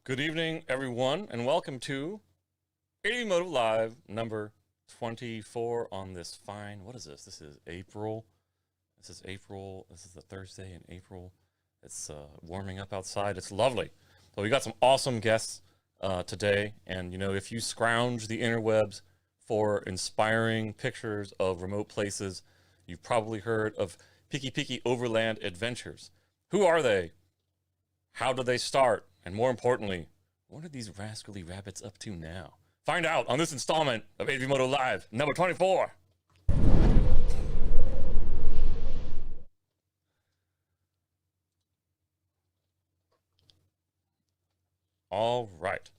Good evening, everyone, and welcome to ADVMoto Live number 24 on this fine, what is this? This is April. This is the Thursday in April. It's warming up outside. It's lovely. So we got some awesome guests today, and you know, if you scrounge the interwebs for inspiring pictures of remote places, you've probably heard of PikiPiki Overland adventures. Who are they? How did they start? And more importantly, what are these rascally rabbits up to now? Find out on this installment of ADVMoto Live, number 24. All right.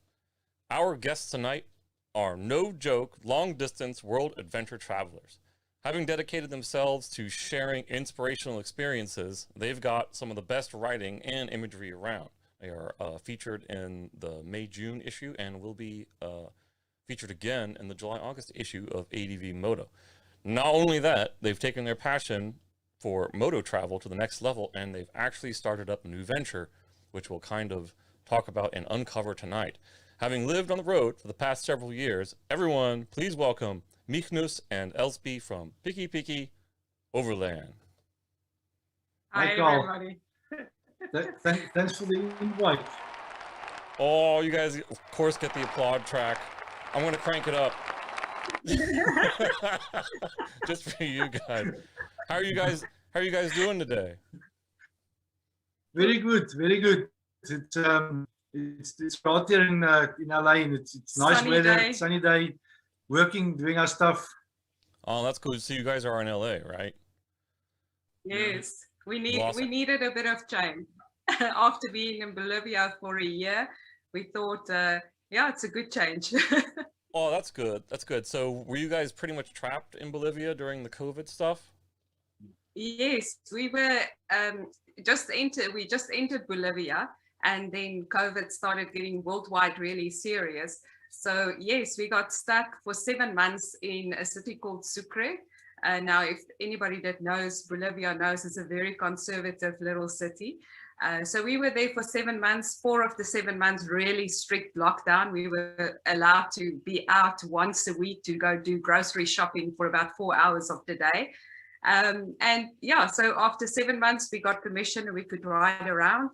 Our guests tonight are no joke, long-distance world adventure travelers. Having dedicated themselves to sharing inspirational experiences, they've got some of the best writing and imagery around. They are featured in the May-June issue and will be featured again in the July-August issue of ADVMoto. Not only that, they've taken their passion for moto travel to the next level, and they've actually started up a new venture, which we'll kind of talk about and uncover tonight. Having lived on the road for the past several years, everyone, please welcome Michnus and Elsebie from PikiPiki Overland. Hi, everybody. Thanks for the invite. Oh, you guys, of course, get the applaud track. I'm going to crank it up. Just for you guys. How are you guys doing today? Very good, very good. It's hot here in LA, and it's nice Sunny weather, day. sunny day, working, doing our stuff. Oh, that's cool. So you guys are in LA, right? Yes, we Awesome. needed a bit of change. After being in Bolivia for a year, we thought, yeah, it's a good change. Oh, that's good. That's good. So were you guys pretty much trapped in Bolivia during the COVID stuff? Yes, we were we just entered Bolivia, and then COVID started getting worldwide really serious. So yes, we got stuck for 7 months in a city called Sucre. Now, if anybody that knows Bolivia knows, it's a very conservative little city. So we were there for 7 months, 4 of the 7 months, really strict lockdown. We were allowed to be out once a week to go do grocery shopping for about 4 hours of the day. And yeah, so after 7 months, we got permission and we could ride around.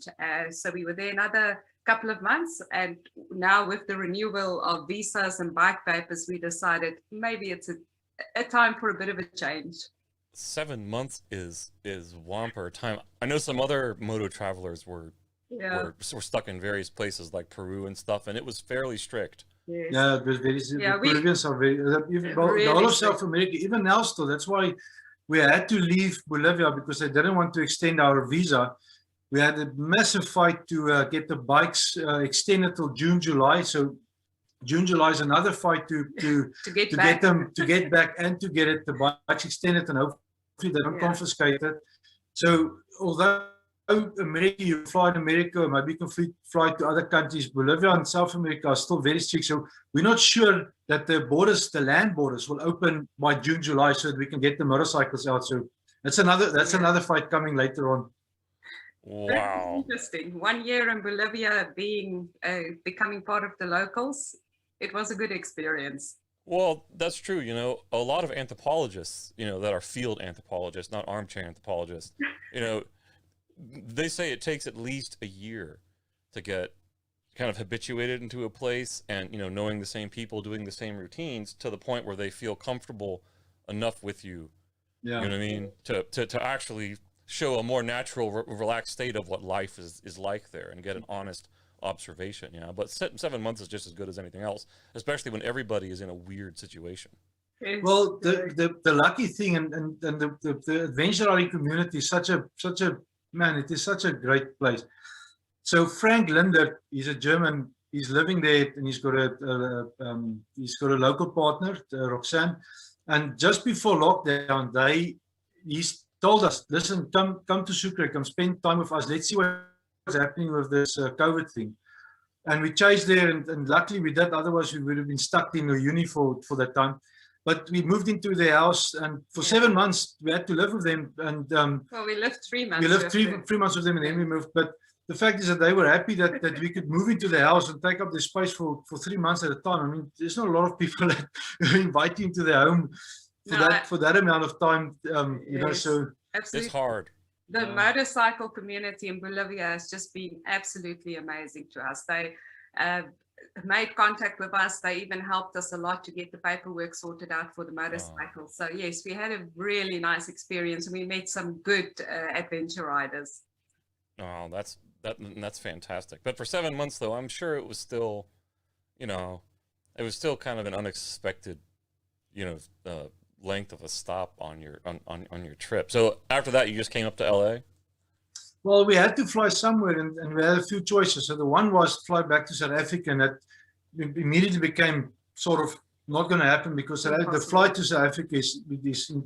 So we were there another couple of months. And now with the renewal of visas and bike papers, we decided maybe it's a time for a bit of a change. 7 months is whomper time. I know some other moto travelers were stuck in various places like Peru and stuff, and it was fairly strict. Yes. Yeah, it was very. Yeah, the Peruvians are very. The really whole of strict. South America, even now still. That's why we had to leave Bolivia, because they didn't want to extend our visa. We had a massive fight to get the bikes extended till June, July. So June, July is another fight to get them to get back and to get the bikes extended, and hopefully they don't confiscate it. So although America, you fly in America, maybe you can fly to other countries, Bolivia and South America are still very strict. So we're not sure that the borders, the land borders, will open by June, July, so that we can get the motorcycles out. So that's another fight coming later on. Wow. Interesting. 1 year in Bolivia, becoming part of the locals, it was a good experience. Well, that's true. You know, a lot of anthropologists, you know, that are field anthropologists, not armchair anthropologists, you know, they say it takes at least a year to get kind of habituated into a place and, you know, knowing the same people, doing the same routines to the point where they feel comfortable enough with you. Yeah. You know what I mean? To actually show a more natural, relaxed state of what life is like there and get an honest observation, you know. But 7 months is just as good as anything else, especially when everybody is in a weird situation. Well, the lucky thing and the adventure riding community is such a man, it is such a great place. So Frank Linder, he's a German, he's living there, and he's got a local partner, Roxanne. And just before lockdown, he told us, listen, come to Sucre, come spend time with us. Let's see what's happening with this COVID thing. And we chased there, and luckily we did. Otherwise, we would have been stuck in a uni for that time. But we moved into their house, and for 7 months we had to live with them. And well, we lived 3 months. We lived three months with them, and then we moved. But the fact is that they were happy that we could move into the house and take up the space for 3 months at a time. I mean, there's not a lot of people that invite you into their home for that amount of time. You know, so absolutely. It's hard. The motorcycle community in Bolivia has just been absolutely amazing to us. They made contact with us. They even helped us a lot to get the paperwork sorted out for the motorcycle. So yes, we had a really nice experience, and we met some good adventure riders. Oh, that's fantastic. But for 7 months, though, I'm sure it was still, you know, it was still kind of an unexpected, you know, length of a stop on your trip. So after that, you just came up to LA? Well, we had to fly somewhere, and we had a few choices. So the one was to fly back to South Africa, and that immediately became sort of not going to happen because the flight to South Africa is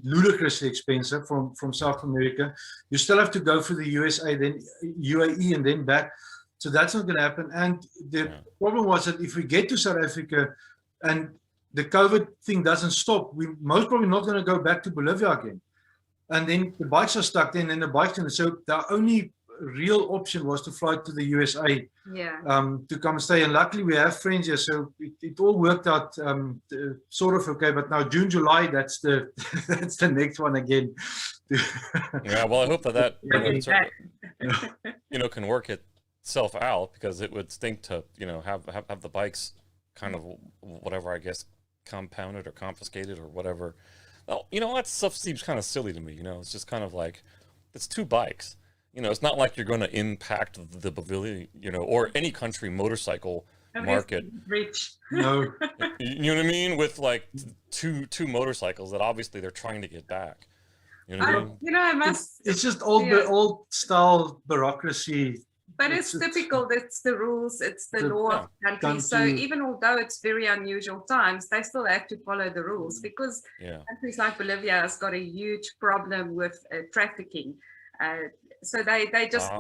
ludicrously expensive from South America. You still have to go through the USA, then UAE, and then back. So that's not going to happen. And the problem was that if we get to South Africa and the COVID thing doesn't stop, we're most probably not going to go back to Bolivia again. And then the bikes are stuck in, and the bikes. So the only real option was to fly to the USA to come and stay. And luckily we have friends here, so it all worked out sort of okay. But now June, July, that's the that's the next one again. Yeah, well, I hope that you know, can work itself out, because it would stink to, you know, have the bikes kind of whatever, I guess, compounded or confiscated or whatever. Well, you know, that stuff seems kind of silly to me. You know, it's just kind of like, it's 2 bikes. You know, it's not like you're going to impact the Bolivia, you know, or any country motorcycle market. Rich. No. You know what I mean? With like two motorcycles that obviously they're trying to get back. You know what I mean? You know, I must. It's just old style bureaucracy. But it's typical. It's the rules. It's the law of the country. So even although it's very unusual times, they still have to follow the rules, because countries like Bolivia has got a huge problem with trafficking. So they just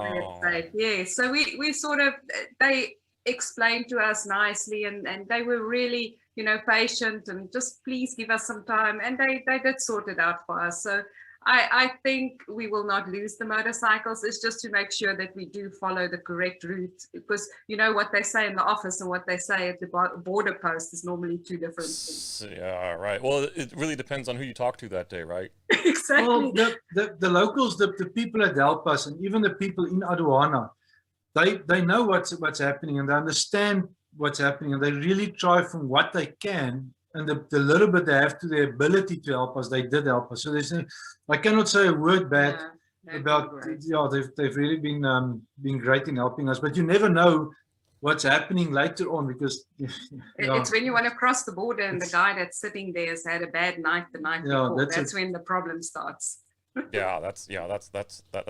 So we sort of, they explained to us nicely, and they were really, you know, patient and just please give us some time, and they did sort it out for us. So I think we will not lose the motorcycles. It's just to make sure that we do follow the correct route, because you know what they say in the office and what they say at the border post is normally 2 different things. Yeah, right. Well, it really depends on who you talk to that day, right? Exactly. Well, the locals, the people that help us, and even the people in Aduana, they know what's happening, and they understand what's happening, and they really try from what they can. And the little bit they have to their ability to help us, they did help us. So I cannot say a word bad about. Yeah, they've really been great in helping us. But you never know what's happening later on, because it's when you want to cross the border and the guy that's sitting there has had a bad night the night before. That's when the problem starts. That's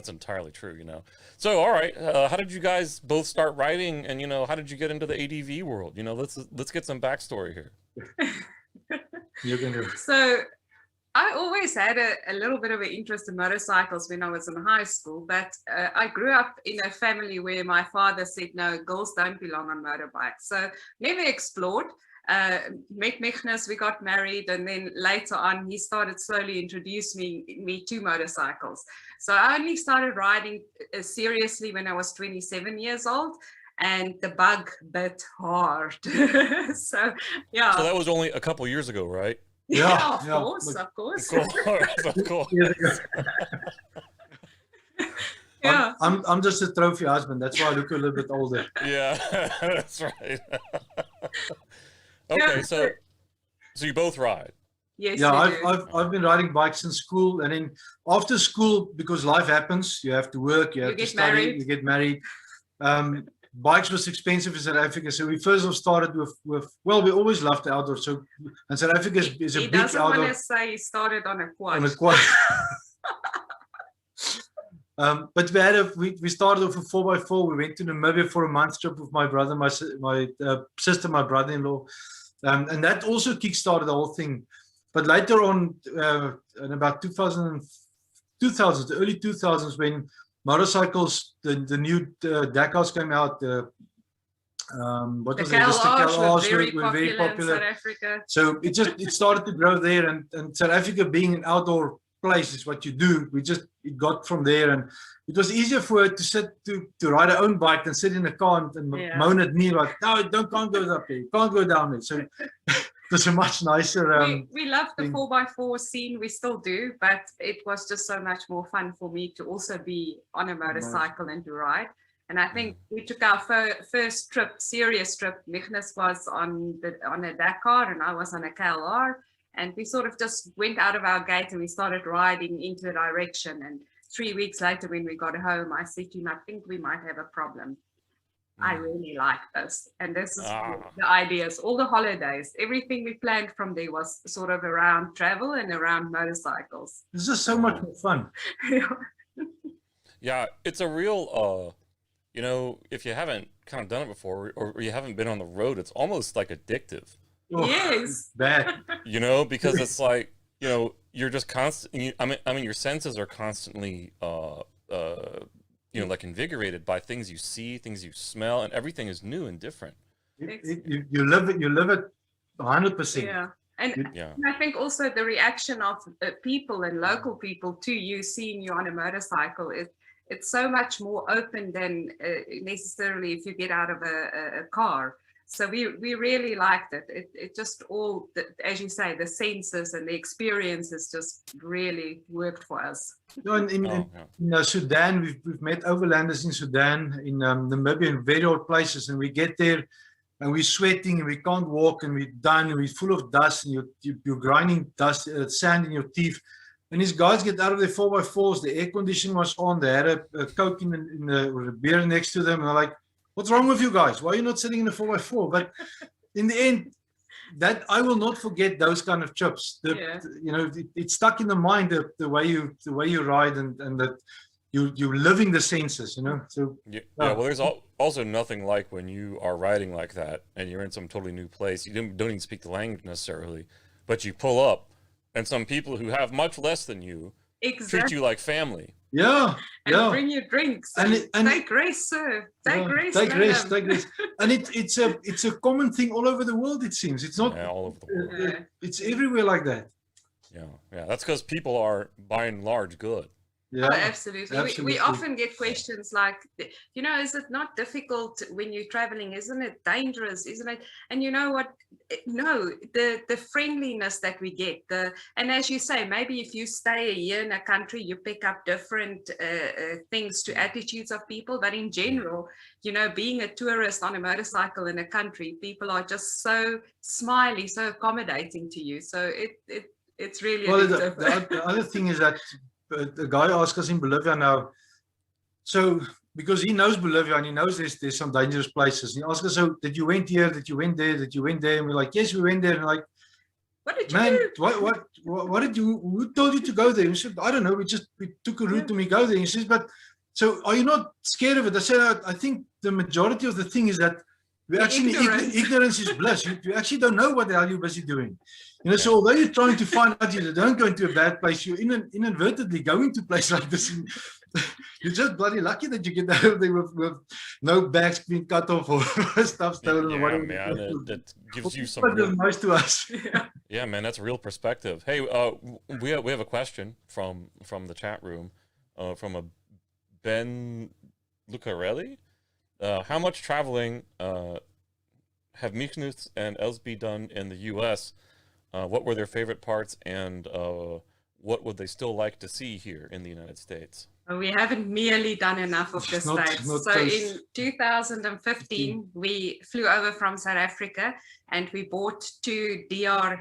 entirely true, you know. So all right, how did you guys both start riding, and you know, how did you get into the ADV world? You know, let's get some backstory here. So I always had a little bit of an interest in motorcycles when I was in high school, but I grew up in a family where my father said, no, girls don't belong on motorbikes. So never explored. Met Michnus, we got married, and then later on he started slowly introducing me to motorcycles. So I only started riding seriously when I was 27 years old, and the bug bit hard. So so that was only a couple years ago, right? Of course. Of course. Yeah. I'm just a trophy husband. That's why I look a little bit older. Yeah, that's right. Okay, so you both ride. Yes. Yeah, I've been riding bikes in school, and then after school, because life happens, you have to work, you have to study, you get married. Bikes was expensive in South Africa, so we first started with well, we always loved the outdoors. So, and South Africa is a big outdoor. He doesn't want to say he started on a quad. On a quad. But we started off with 4x4. We went to Namibia for a month trip with my brother, my sister, my brother-in-law, and that also kick-started the whole thing. But later on, in about 2000, the early 2000s, when motorcycles, the new Dakars came out. What was it? The Calars were very popular in South Africa. So it started to grow there, and South Africa being an outdoor place. It's what you do. It got from there, and it was easier for her to sit to ride her own bike than sit in a car and moan at me like, no, can't go up there, you can't go down there. So it was a much nicer. We love the 4x4 scene, we still do, but it was just so much more fun for me to also be on a motorcycle and to ride. And I think we took our first trip, serious trip. Michnus was on a Dakar and I was on a KLR. And we sort of just went out of our gate and we started riding into a direction. And 3 weeks later, when we got home, I said to him, I think we might have a problem. I really like this. And this is the ideas, all the holidays, everything we planned from there was sort of around travel and around motorcycles. This is so much more fun. Yeah, it's a real, you know, if you haven't kind of done it before or you haven't been on the road, it's almost like addictive. Oh, yes. Bad. You know, because it's like, you know, you're just constantly, I mean, your senses are constantly, you know, like invigorated by things you see, things you smell, and everything is new and different. You live it 100%. Yeah. And I think also the reaction of people and local people to you seeing you on a motorcycle, it's so much more open than necessarily if you get out of a car. So we really liked it. It just all, as you say, the senses and the experiences just really worked for us. In Sudan, we've met overlanders in Sudan, in Namibia, in very old places, and we get there and we're sweating and we can't walk and we're done and we're full of dust and you're grinding dust, sand in your teeth. And these guys get out of their 4x4s, the air conditioning was on, they had a Coke or a beer next to them, and they're like, what's wrong with you guys? Why are you not sitting in a 4x4? But in the end, that I will not forget those kind of trips. You know, it's stuck in the mind, the way you ride and that you're living the senses, you know. So well, there's also nothing like when you are riding like that and you're in some totally new place. You don't even speak the language necessarily, but you pull up and some people who have much less than you treat you like family. Yeah, and bring you drinks. And take rest, sir. Take rest. Take rest. Take rest. And it's a common thing all over the world. It seems it's not all over the world. It's everywhere like that. Yeah. That's because people are by and large good. Yeah, absolutely. We often get questions like, you know, is it not difficult when you're traveling? Isn't it dangerous? Isn't it? And you know what? No, the friendliness that we get, and as you say, maybe if you stay a year in a country, you pick up different things to attitudes of people. But in general, you know, being a tourist on a motorcycle in a country, people are just so smiley, so accommodating to you. So it's really the other thing is that. The guy asked us in Bolivia now, so because he knows Bolivia and he knows there's some dangerous places. And he asked us, so did you went here? Did you went there? Did you went there? And we're like, yes, we went there. And like, what did you do? What did you? Who told you to go there? He said, I don't know. We took a route and we go there. He says, but so are you not scared of it? I said, I think the majority of the thing is that we actually ignorance is bliss. You actually don't know what the hell you're busy doing. You know, so although you're trying to find out you don't go into a bad place, you're inadvertently going to a place like this. You're just bloody lucky that you get out of there with no bags being cut off or stuff stolen. Yeah, or whatever. Man, it gives you some most to us. Yeah, man, that's a real perspective. Hey, we have a question from the chat room, from a Ben Lucarelli. How much traveling have Michnus and Elsebie done in the U.S.? What were their favorite parts, and what would they still like to see here in the United States? We haven't merely done enough of the States. So in 2015, we flew over from South Africa and we bought two DR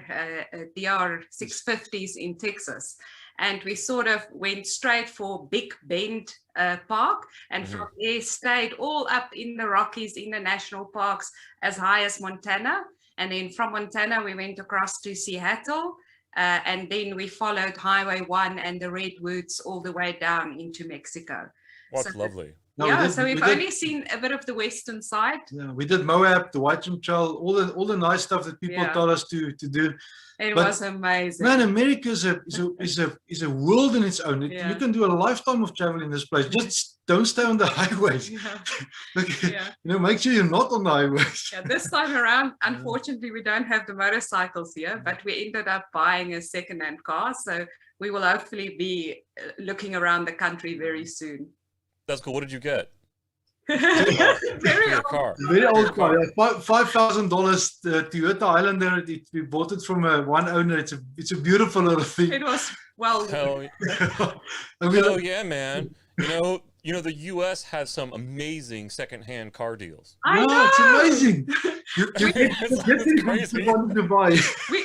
650s in Texas. And we sort of went straight for Big Bend Park, and from there stayed all up in the Rockies, in the national parks, as high as Montana. And then from Montana, we went across to Seattle, and then we followed Highway 1 and the Redwoods all the way down into Mexico. That's lovely. No, yeah, we did, so we've we did, only seen a bit of the western side. yeah, we did Moab, the White Rim Trail, all the nice stuff that people Yeah. told us to do. It But, was amazing. Man, America is a world in its own. Yeah. You can do a lifetime of travel in this place. Just don't stay on the highways. Yeah. Okay. Yeah. You know, make sure you're not on the highways. Yeah, this time around, unfortunately, we don't have the motorcycles here, but we ended up buying a second-hand car. So we will hopefully be looking around the country very soon. That's cool. What did you get? Very Your old. car. Very old car. $5,000 Toyota Highlander. We bought it from one owner. It's a beautiful little thing. It was well. Hell, And we hell yeah, man. You know, the U.S. has some amazing secondhand car deals. I yeah, know. it's amazing. You It's get things crazy. you wanted to buy.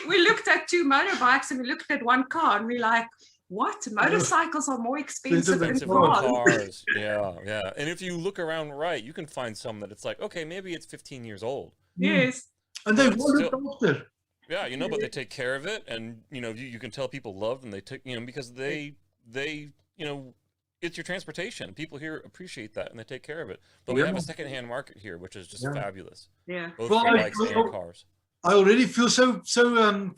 We looked at 2 motorbikes and we looked at 1 car and we're like, what? Motorcycles are more expensive than Expensive than cars. cars. Yeah, yeah. And if you look around right, you can find some that it's like, okay, maybe it's 15 years old. Yes. And they But want it still- after. Yeah, you know, but they take care of it, and you know, you can tell people love them. They take, you know, because they, you know, it's your transportation. People here appreciate that, and they take care of it. But we have a secondhand market here, which is just Yeah. fabulous. Yeah. Both Well, for I- bikes and cars. I already feel so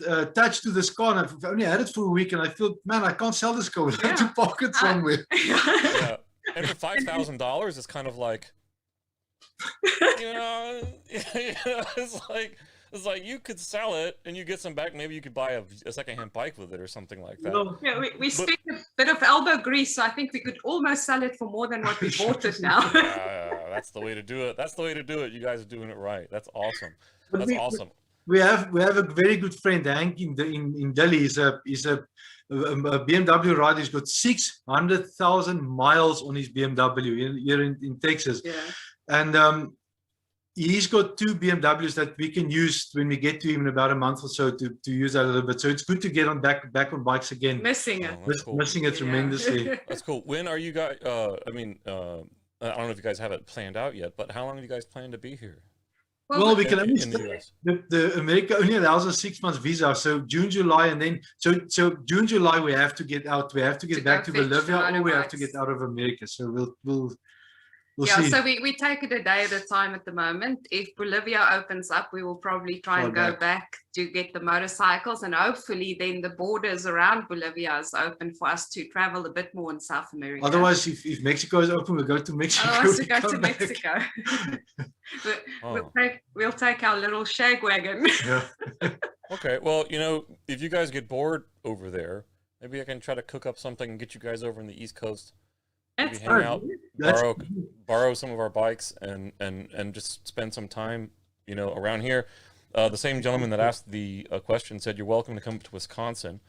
attached to this car. And I've only had it for a week, and I feel, man, I can't sell this car. I have to Yeah. park it somewhere. Yeah, and for $5,000, it's kind of like, you know, it's like you could sell it and you get some back. Maybe you could buy a secondhand bike with it or something like that. No, Yeah, we spent a bit of elbow grease, so I think we could almost sell it for more than what we bought it now. Yeah, that's the way to do it. That's the way to do it. You guys are doing it right. That's awesome. but That's awesome. We have a very good friend, Hank, in Delhi. He's a BMW rider. He's got 600,000 miles on his BMW here in Texas. Yeah. And he's got 2 BMWs that we can use when we get to him in about a month or so to use that a little bit. So it's good to get on back on bikes again. Missing it. Oh, that's cool. Missing it tremendously. That's cool. When are you guys? I mean, I don't know if you guys have it planned out yet, but how long do you guys plan to be here? Well, we can in only the stay. US? The America only allows us 6 months visa. So June, July, and then so June, July we have to get out. We have to get To back go to fetch Bolivia, or we have to motorbikes. get out of America. So we'll Yeah, see. so we take it a day at a time at the moment. If Bolivia opens up, we will probably try and Fly go back to get the motorcycles, and hopefully then the borders around Bolivia is open for us to travel a bit more in South America. Otherwise, if Mexico is open, we'll go to Mexico. Otherwise, we to go to come back. Mexico. But Oh. we'll take our little shag wagon. Yeah. Okay. Well, you know, if you guys get bored over there, maybe I can try to cook up something and get you guys over in the East Coast. Maybe That's hang out, That's- borrow some of our bikes, and just spend some time, you know, around here. The same gentleman that asked the question said you're welcome to come to Wisconsin.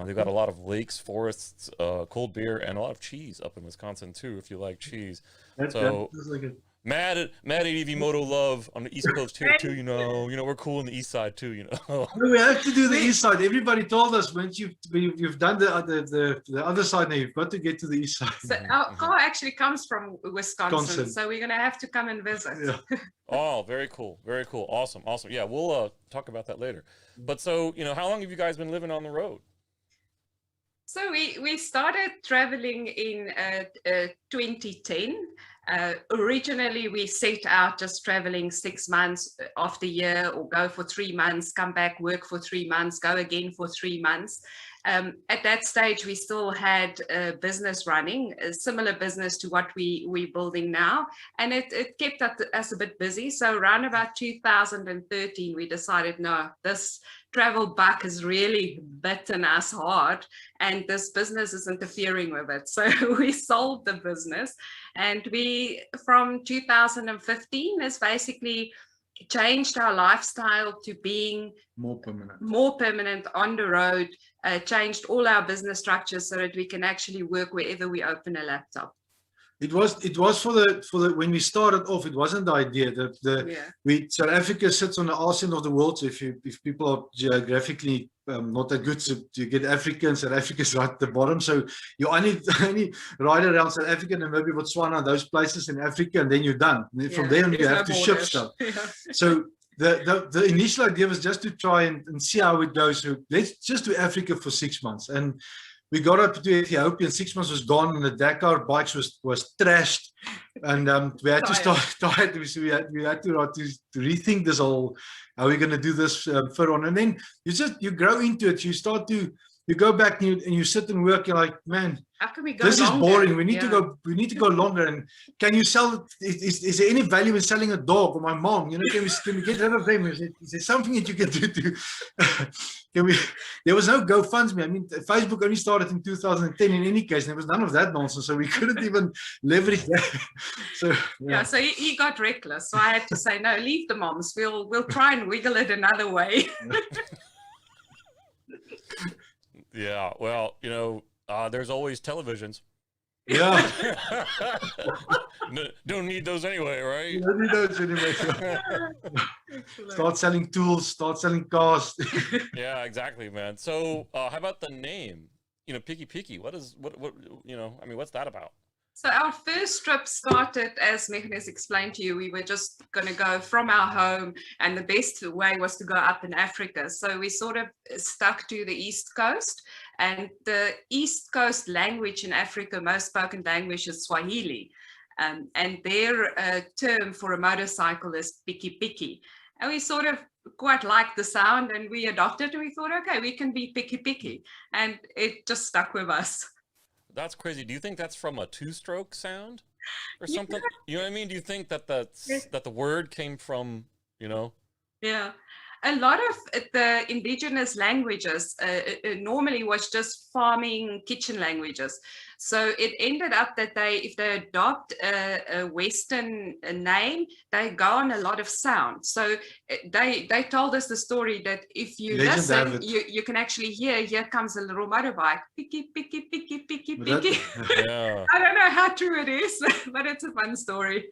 They've got a lot of lakes, forests, cold beer, and a lot of cheese up in Wisconsin too, if you like cheese. So- that's like a, Mad ADVMoto love on the East Coast here too. You know, we're cool on the East side too. You know. we have to do the east side. Everybody told us once you've done the other side now, you've got to get to the east side. So our car actually comes from Wisconsin, Wisconsin. so we're gonna have to come and visit. Yeah. Oh, very cool, very cool, awesome. Yeah, we'll talk about that later. But so, you know, how long have you guys been living on the road? So we started traveling in 2010. Originally, we set out just traveling 6 months of the year, or go for 3 months, come back, work for 3 months, go again for 3 months. At that stage, we still had a business running, a similar business to what we're building now, and it kept us a bit busy. So around about 2013, we decided, no, this travel bug has really bitten us hard, and this business is interfering with it. So we sold the business, and we, from 2015, has basically changed our lifestyle to being More permanent. more permanent on the road, changed all our business structures so that we can actually work wherever we open a laptop. It was for the when we started off, it wasn't the idea that Yeah. South Africa sits on the arse end of the world. So if people are geographically not that good, so you get Africans, South Africa's right at the bottom. So you only ride around South Africa, Namibia, Botswana, those places in Africa, and then you're done. And then from Yeah, there on, you there's have no to ship borders. stuff. Yeah. So the initial idea was just to try and see how it goes. So let's just do Africa for 6 months. And we got up to Ethiopia, and 6 months was gone, and the Dakar bikes was trashed, and we had to start. We had to rethink this whole. How are we going to do this fit on? And then you grow into it. You go back and you sit and work. You're like, man, how can we go this longer? is boring. We need to go. We need to go longer. And can you sell? Is there any value in selling a dog or my mom? You know, can we get rid of them? Is there something that you can do to? Can we? There was no GoFundMe. I mean, Facebook only started in 2010. In any case, and there was none of that nonsense. So we couldn't even leverage that. So yeah. So he got reckless. So I had to say, no, leave the moms. We'll try and wiggle it another way. Yeah, well, you know, there's always televisions. Yeah. Don't need those anyway, right? You don't need those anyway. Start selling tools, start selling cars. Yeah, exactly, man. So how about the name? You know, Piki Piki. What you know, I mean, what's that about? So our first trip started, as Michnus explained to you, we were just going to go from our home, and the best way was to go up in Africa. So we sort of stuck to the East Coast, and the East Coast language in Africa, most spoken language is Swahili. And their term for a motorcycle is Piki Piki. And we sort of quite liked the sound, and we adopted it, and we thought, okay, we can be Piki Piki. And it just stuck with us. That's crazy. Do you think that's from a two-stroke sound or something? Yeah. You know what I mean? Do you think that that the word came from, you know? Yeah. A lot of the indigenous languages normally was just farming kitchen languages. So it ended up that if they adopt a Western name, they go on a lot of sound. So they told us the story that if you listen, you can actually hear, here comes a little motorbike. Piki, piki, piki, piki, piki. Yeah. I don't know how true it is, but it's a fun story.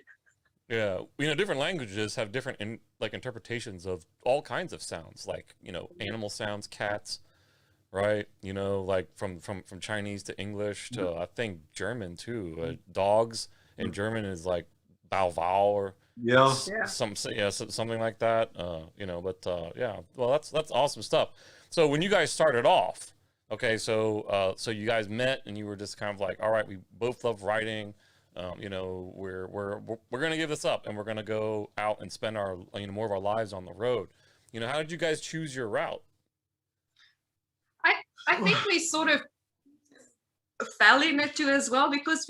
Yeah, you know, different languages have different interpretations of all kinds of sounds, like, you know, animal sounds, cats, right? You know, like from Chinese to English to I think German too. Dogs in German is like bow wow or something like that. You know, but yeah, well, that's awesome stuff. So when you guys started off, okay, so you guys met and you were just kind of like, all right, we both love riding. You know, we're gonna give this up and we're gonna go out and spend our, you know, more of our lives on the road. You know, how did you guys choose your route? I think we sort of fell in it too as well, because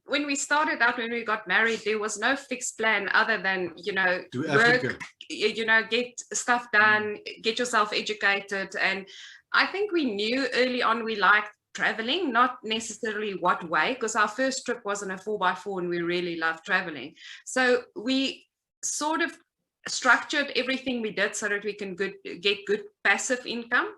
when we started out, when we got married, there was no fixed plan other than, you know, work, you know, get stuff done, get yourself educated. And I think we knew early on we liked traveling, not necessarily what way, because our first trip was on a 4x4 and we really loved traveling. So we sort of structured everything we did so that we can get good passive income.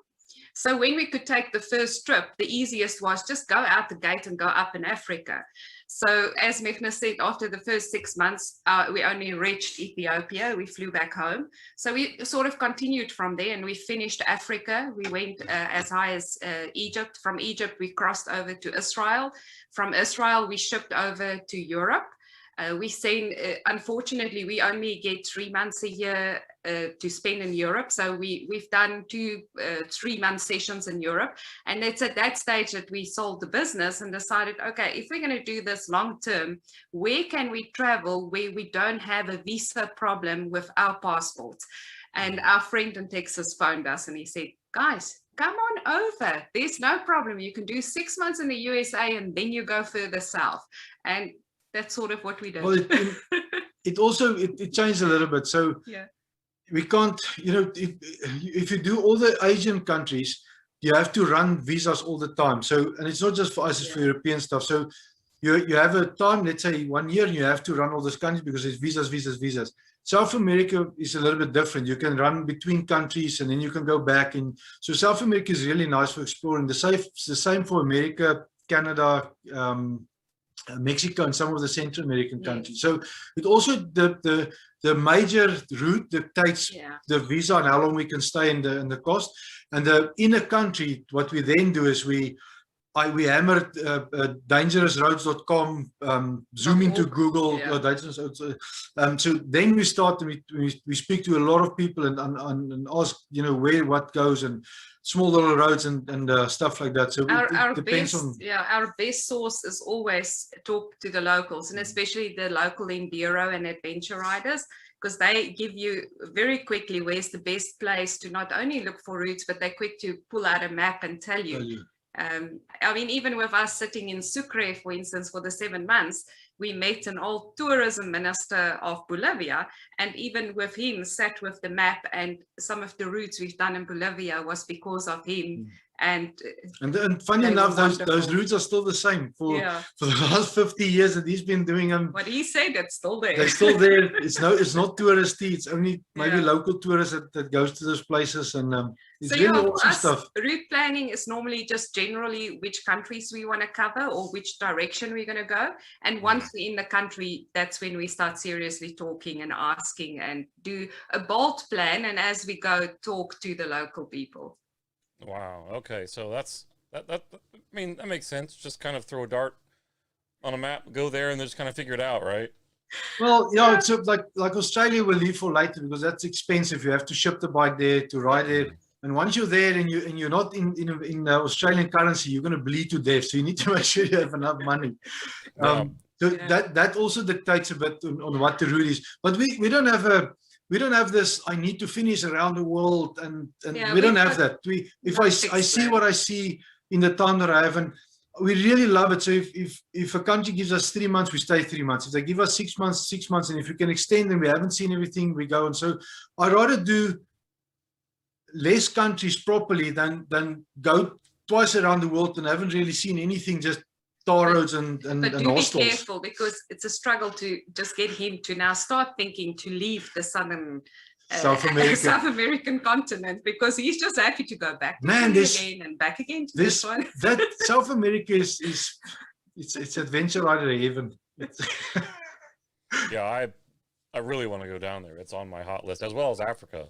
So when we could take the first trip, the easiest was just go out the gate and go up in Africa. So as Michnus said, after the first 6 months, we only reached Ethiopia. We flew back home. So we sort of continued from there and we finished Africa. We went as high as Egypt. From Egypt, we crossed over to Israel. From Israel, we shipped over to Europe. We say, unfortunately, we only get 3 months a year to spend in Europe. So we've done 2 3-month sessions in Europe. And it's at that stage that we sold the business and decided, okay, if we're going to do this long term, where can we travel where we don't have a visa problem with our passports? And our friend in Texas phoned us and he said, guys, come on over. There's no problem. You can do 6 months in the USA and then you go further south. And that's sort of what we did. Well, it also changed a little bit. So yeah, we can't, you know, if you do all the Asian countries, you have to run visas all the time. So, and it's not just for us, it's for European stuff. So you have a time, let's say 1 year, and you have to run all those countries because it's visas. South America is a little bit different. You can run between countries and then you can go back. And so South America is really nice for exploring. The same for America, Canada, Mexico, and some of the Central American countries. So it also the major route dictates the visa and how long we can stay in the cost. And in a country, what we then do is we we hammered dangerousroads.com, zoom into Google, Yeah. dangerous roads. So then we start, we speak to a lot of people and ask, you know, where what goes, and small little roads and stuff like that. So Our it depends best, on. yeah, our best source is always talk to the locals, and especially the local enduro and adventure riders, because they give you very quickly where's the best place to not only look for routes, but they're quick to pull out a map and tell you. I mean, even with us sitting in Sucre, for instance, for the 7 months, we met an old tourism minister of Bolivia, and even with him sat with the map, and some of the routes we've done in Bolivia was because of him. And funny enough, those wonderful. routes are still the same for Yeah. the last 50 years that he's been doing them. What he said, it's still there. They're still there. It's not touristy. It's only maybe Yeah. local tourists that goes to those places, and it's So really yeah, for awesome us, stuff. route planning is normally just generally which countries we want to cover or which direction we're going to go. And once we're in the country, that's when we start seriously talking and asking and do a bold plan. And as we go, talk to the local people. Wow. Okay. So that I mean, that makes sense. Just kind of throw a dart on a map, go there, and then just kind of figure it out, right? Well, yeah, it's like Australia will leave for later because that's expensive. You have to ship the bike there to ride there. And once you're there and you're not in Australian currency, you're going to bleed to death. So you need to make sure you have enough money. So that also dictates a bit on what the route is. But we don't have this. I need to finish around the world, and we don't have that. If I see what I see in the time that I have, and we really love it. So if a country gives us 3 months, we stay 3 months. If they give us 6 months, 6 months, and if we can extend and we haven't seen everything, we go. And so I'd rather do less countries properly than go twice around the world and haven't really seen anything, just tar roads and But do hostels. be careful, because it's a struggle to just get him to now start thinking to leave the southern South American continent, because he's just happy to go back to Man, again and back again to this one. That South America it's adventure rider heaven. Yeah, I really want to go down there. It's on my hot list, as well as Africa.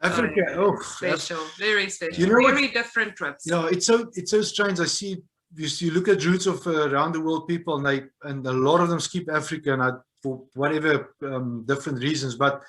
Africa, special, very special. You know very different trips. Yeah, it's so strange. I see you look at routes of around the world people, and a lot of them skip Africa, and for whatever different reasons. But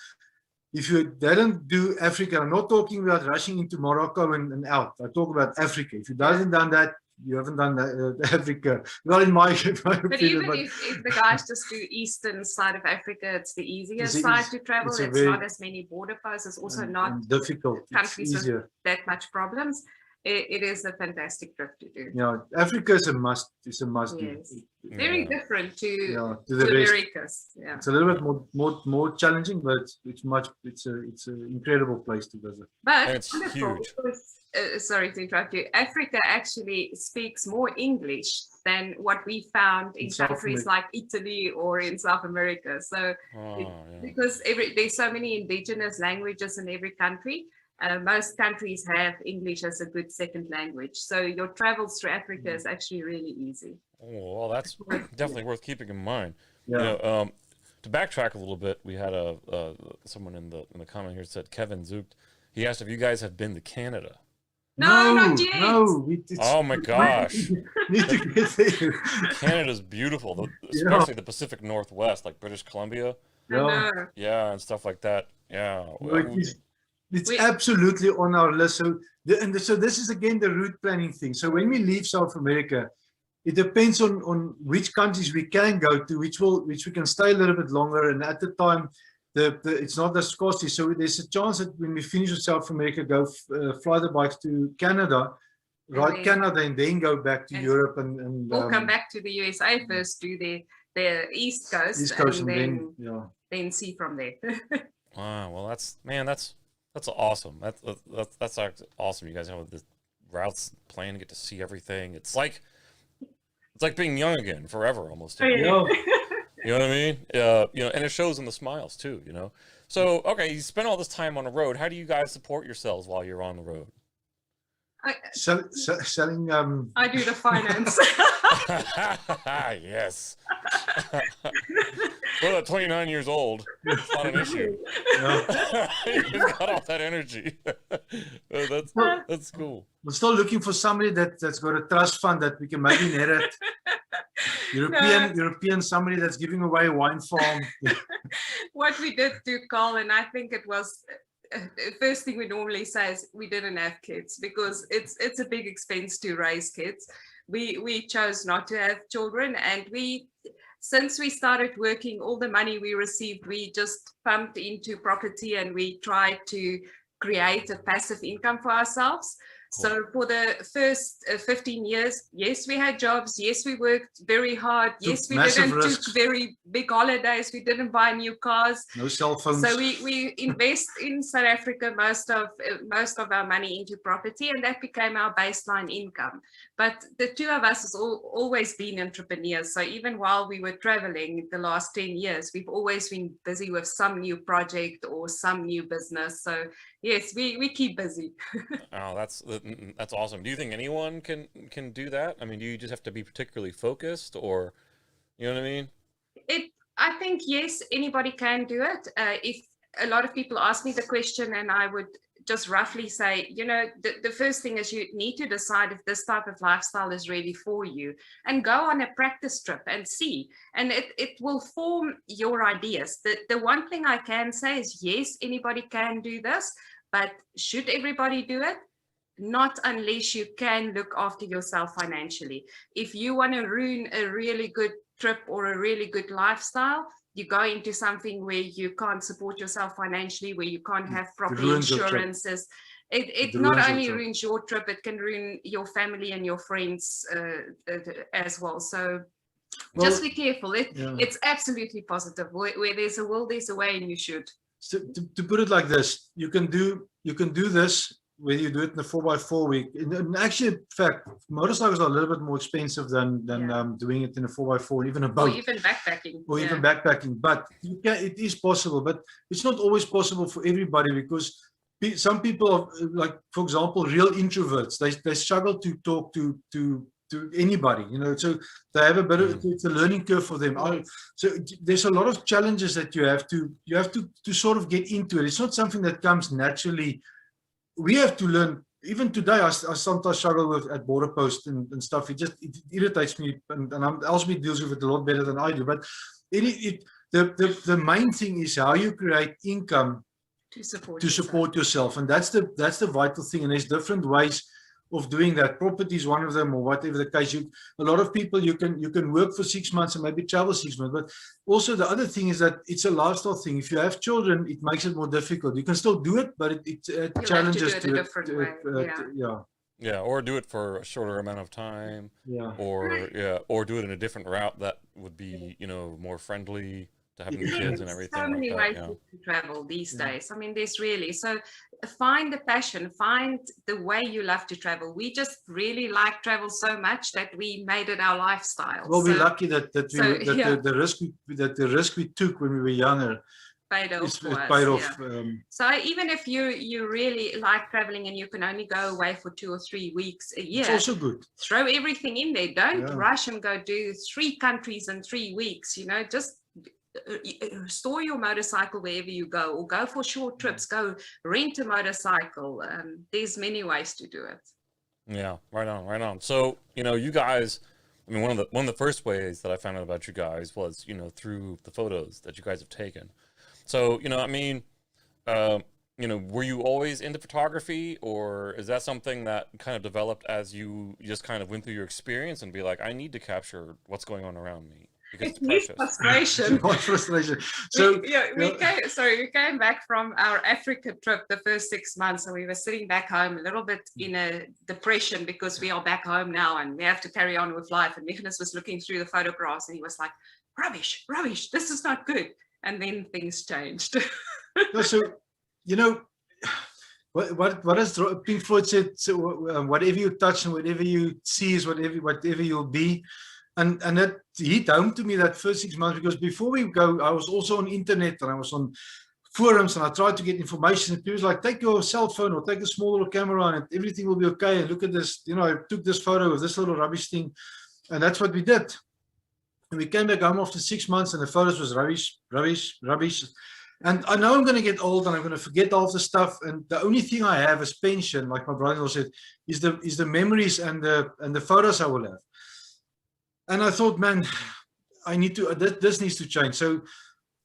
if you didn't do Africa, I'm not talking about rushing into Morocco and out. I talk about Africa. If you haven't done that, you haven't done Africa. Well, in my But opinion. Even if the guys just do eastern side of Africa, it's the easier side to travel. It's not as many border posts. It's also not difficult. Countries with that much problems. It is a fantastic trip to do. Yeah, Africa is a must. It's a must do. Very different to the Americas. Yeah, it's a little bit more challenging, but it's an incredible place to visit. But and it's huge. Because, sorry to interrupt you. Africa actually speaks more English than what we found in countries like Italy or in South America. So because there's so many indigenous languages in every country. Most countries have English as a good second language. So your travels through Africa is actually really easy. Oh, well, that's definitely worth keeping in mind. Yeah. You know, to backtrack a little bit, we had someone in the comment here said, Kevin Zucht, he asked if you guys have been to Canada. No, not yet. No. Oh my gosh. Need to get there. Canada's beautiful, especially the Pacific Northwest, like British Columbia. Yeah. And stuff like that. Yeah. It's absolutely on our list. So this is again the route planning thing. So when we leave South America, it depends on which countries we can go to, which we can stay a little bit longer. And at the time, it's not as costly. So there's a chance that when we finish with South America, go fly the bikes to Canada, ride Canada, and then go back to Europe and we'll come back to the USA first, do the East Coast, and then see from there. Wow. Well, that's awesome. That's awesome. You guys have the routes planned, get to see everything. It's like being young again, forever almost. You know what I mean? And it shows in the smiles too. You know. So okay, you spend all this time on the road. How do you guys support yourselves while you're on the road? Selling. I do the finance. Yes. Well, at 29 years old, it's not an issue. Yeah. You've got all that energy. That's cool. We're still looking for somebody that's got a trust fund that we can maybe inherit. European somebody that's giving away a wine farm. What we did do, Carl, and I think it was first thing we normally say is we didn't have kids because it's a big expense to raise kids. We chose not to have children, and since we started working, all the money we received, we just pumped into property, and we tried to create a passive income for ourselves. Cool. So for the first 15 years, yes, we had jobs. Yes, we worked very hard. Yes, we didn't take very big holidays. We didn't buy new cars. No cell phones. So we invest in South Africa most of our money into property, and that became our baseline income. But the two of us has always been entrepreneurs. So even while we were traveling the last 10 years, we've always been busy with some new project or some new business. So yes, we keep busy. Oh, that's awesome. Do you think anyone can do that? I mean, do you just have to be particularly focused, or you know what I mean? I think yes, anybody can do it. If a lot of people ask me the question, and I would just roughly say, you know, the first thing is you need to decide if this type of lifestyle is really for you, and go on a practice trip and see, and it will form your ideas. The one thing I can say is yes, anybody can do this, but should everybody do it? Not unless you can look after yourself financially. If you want to ruin a really good trip or a really good lifestyle, you go into something where you can't support yourself financially, where you can't have proper insurances. It not only ruins your trip, it can ruin your family and your friends as well. So just be careful. It's absolutely positive. Where there's a will, there's a way, and you should. So to put it like this, you can do this whether you do it in the 4x4 week. In actually, in fact, motorcycles are a little bit more expensive than doing it in a 4x4, even a boat. Or even backpacking. Or even backpacking. But it is possible. But it's not always possible for everybody, because some people are, like, for example, real introverts. They struggle to talk to anybody, you know, so they have a bit of, it's a learning curve for them. So there's a lot of challenges that you have to sort of get into it. It's not something that comes naturally. We have to learn. Even today, I sometimes struggle with at border post and stuff. It irritates me, and Elsebie deals with it a lot better than I do. But the main thing is how you create income to support yourself, and that's the vital thing. And there's different ways of doing that. Property is one of them, or whatever the case. A lot of people, you can work for 6 months and maybe travel 6 months. But also the other thing is that it's a lifestyle thing. If you have children, it makes it more difficult. You can still do it, but it challenges to do it a different way. Yeah, or do it for a shorter amount of time. Or do it in a different route that would be, you know, more friendly to having kids and everything. So many ways to travel these days. I mean, there's really, so find the passion, find the way you love to travel. We just really like travel so much that we made it our lifestyle. Well, we're lucky that the risk we took when we were younger paid off. So even if you really like traveling and you can only go away for 2 or 3 weeks a year, it's also good. Throw everything in there. Don't rush and go do 3 countries in 3 weeks. You know, just store your motorcycle wherever you go, or go for short trips. Go rent a motorcycle. There's many ways to do it. Yeah, right on. So, you know, you guys, I mean, one of the first ways that I found out about you guys was, you know, through the photos that you guys have taken. So, you know, I mean, you know, were you always into photography, or is that something that kind of developed as you just kind of went through your experience and be like, I need to capture what's going on around me? Because it's frustration. Frustration. So we came back from our Africa trip the first 6 months, and we were sitting back home a little bit in a depression because we are back home now and we have to carry on with life. And Michnus was looking through the photographs and he was like, rubbish, this is not good. And then things changed. So, you know, what has Pink Floyd said? So, whatever you touch and whatever you see is whatever you'll be. And that hit home to me that first 6 months, because before we go, I was also on internet and I was on forums and I tried to get information. And people was like, take your cell phone or take a small little camera and everything will be okay. And look at this, you know, I took this photo of this little rubbish thing, and that's what we did. And we came back home after 6 months and the photos was rubbish, rubbish, rubbish. And I know I'm going to get old and I'm going to forget all the stuff. And the only thing I have as pension, like my brother-in-law said, is the memories and the photos I will have. And I thought, man, I need to, this needs to change. So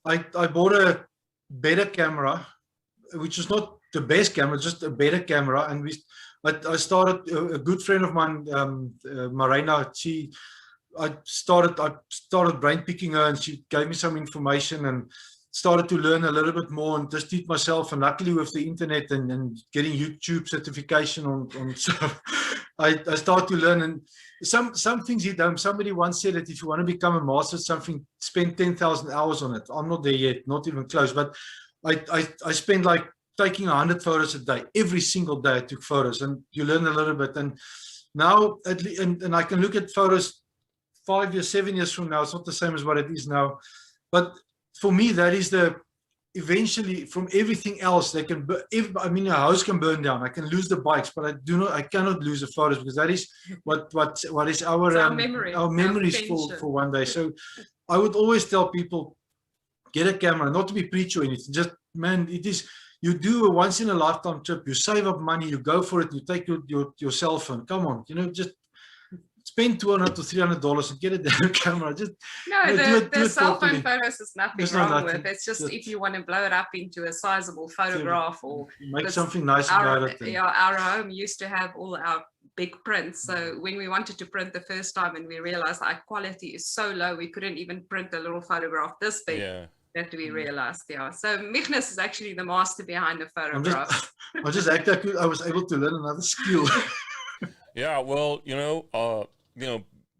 I bought a better camera, which is not the best camera, just a better camera. And I started, a good friend of mine, Marina, I started brain picking her and she gave me some information and started to learn a little bit more and just teach myself. And luckily with the internet and getting YouTube certification on stuff, I started to learn. And some things you don't. Somebody once said that if you want to become a master at something, spend 10,000 hours on it. I'm not there yet, not even close. But I spend like taking 100 photos a day. Every single day I took photos, and you learn a little bit. And now, and I can look at photos 5 years, 7 years from now. It's not the same as what it is now. But for me, that is eventually from everything else, they can, I mean, a house can burn down. I can lose the bikes, but I cannot lose the photos, because that is what is our memories for one day. So I would always tell people, get a camera, not to be preachy or anything. Just, man, it is, you do a once in a lifetime trip, you save up money, you go for it, you take your cell phone. Come on, just spend $200 to $300 and get a damn camera. Just the cell phone photos is nothing wrong with. It's just if you want to blow it up into a sizable photograph or make something nice about it. Yeah, our home used to have all our big prints. So when we wanted to print the first time and we realized our quality is so low, we couldn't even print a little photograph this big. Yeah. That we realized, yeah. So Michnus is actually the master behind the photograph. I just acted. I was able to learn another skill. Yeah, well,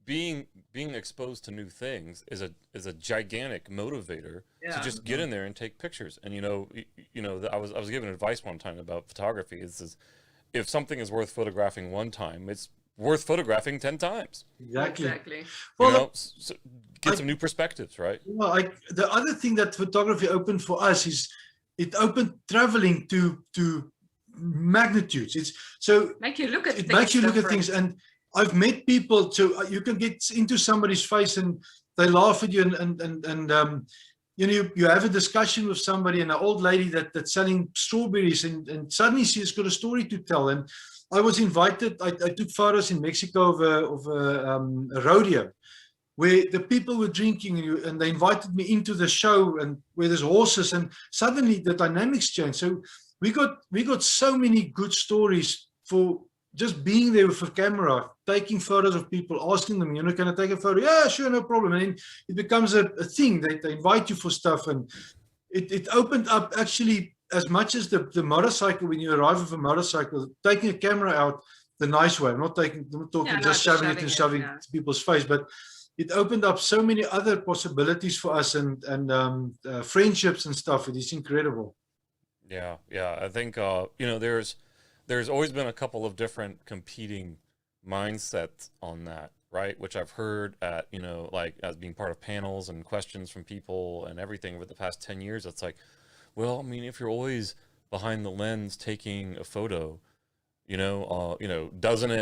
being exposed to new things is a gigantic motivator to just get in there and take pictures. And I was given advice one time about photography. Is if something is worth photographing one time, it's worth photographing 10 times. Exactly. Well, so get some new perspectives, right? Well, the other thing that photography opened for us is it opened traveling to magnitudes. It makes you look at things. And I've met people, so you can get into somebody's face and they laugh at you, and you have a discussion with somebody, and an old lady that's selling strawberries, and suddenly she's got a story to tell. And I was invited. I took photos in Mexico of a rodeo where the people were drinking, and they invited me into the show, and where there's horses, and suddenly the dynamics changed. So we got so many good stories for just being there with a camera, taking photos of people, asking them, can I take a photo? Yeah, sure, no problem. And then it becomes a thing that they invite you for stuff, and it opened up actually. As much as the motorcycle, when you arrive with a motorcycle, taking a camera out the nice way, I'm not talking just shoving it and shoving it to people's face, but it opened up so many other possibilities for us, and friendships and stuff. It is incredible. Yeah. I think there's always been a couple of different competing mindsets on that, right? Which I've heard at like as being part of panels and questions from people and everything over the past 10 years. It's like, well, I mean, if you're always behind the lens taking a photo, doesn't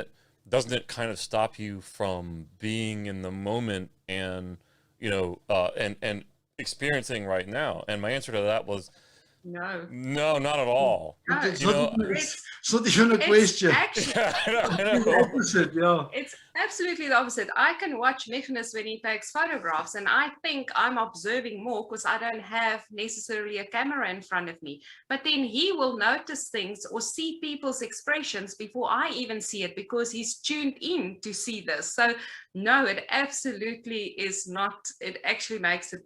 it kind of stop you from being in the moment and and experiencing right now? And my answer to that was no, not at all. No. It's not even a question. Actually, the opposite, yeah. It's absolutely the opposite. I can watch Michnus when he takes photographs, and I think I'm observing more because I don't have necessarily a camera in front of me. But then he will notice things or see people's expressions before I even see it, because he's tuned in to see this. So no, it absolutely is not. It actually makes it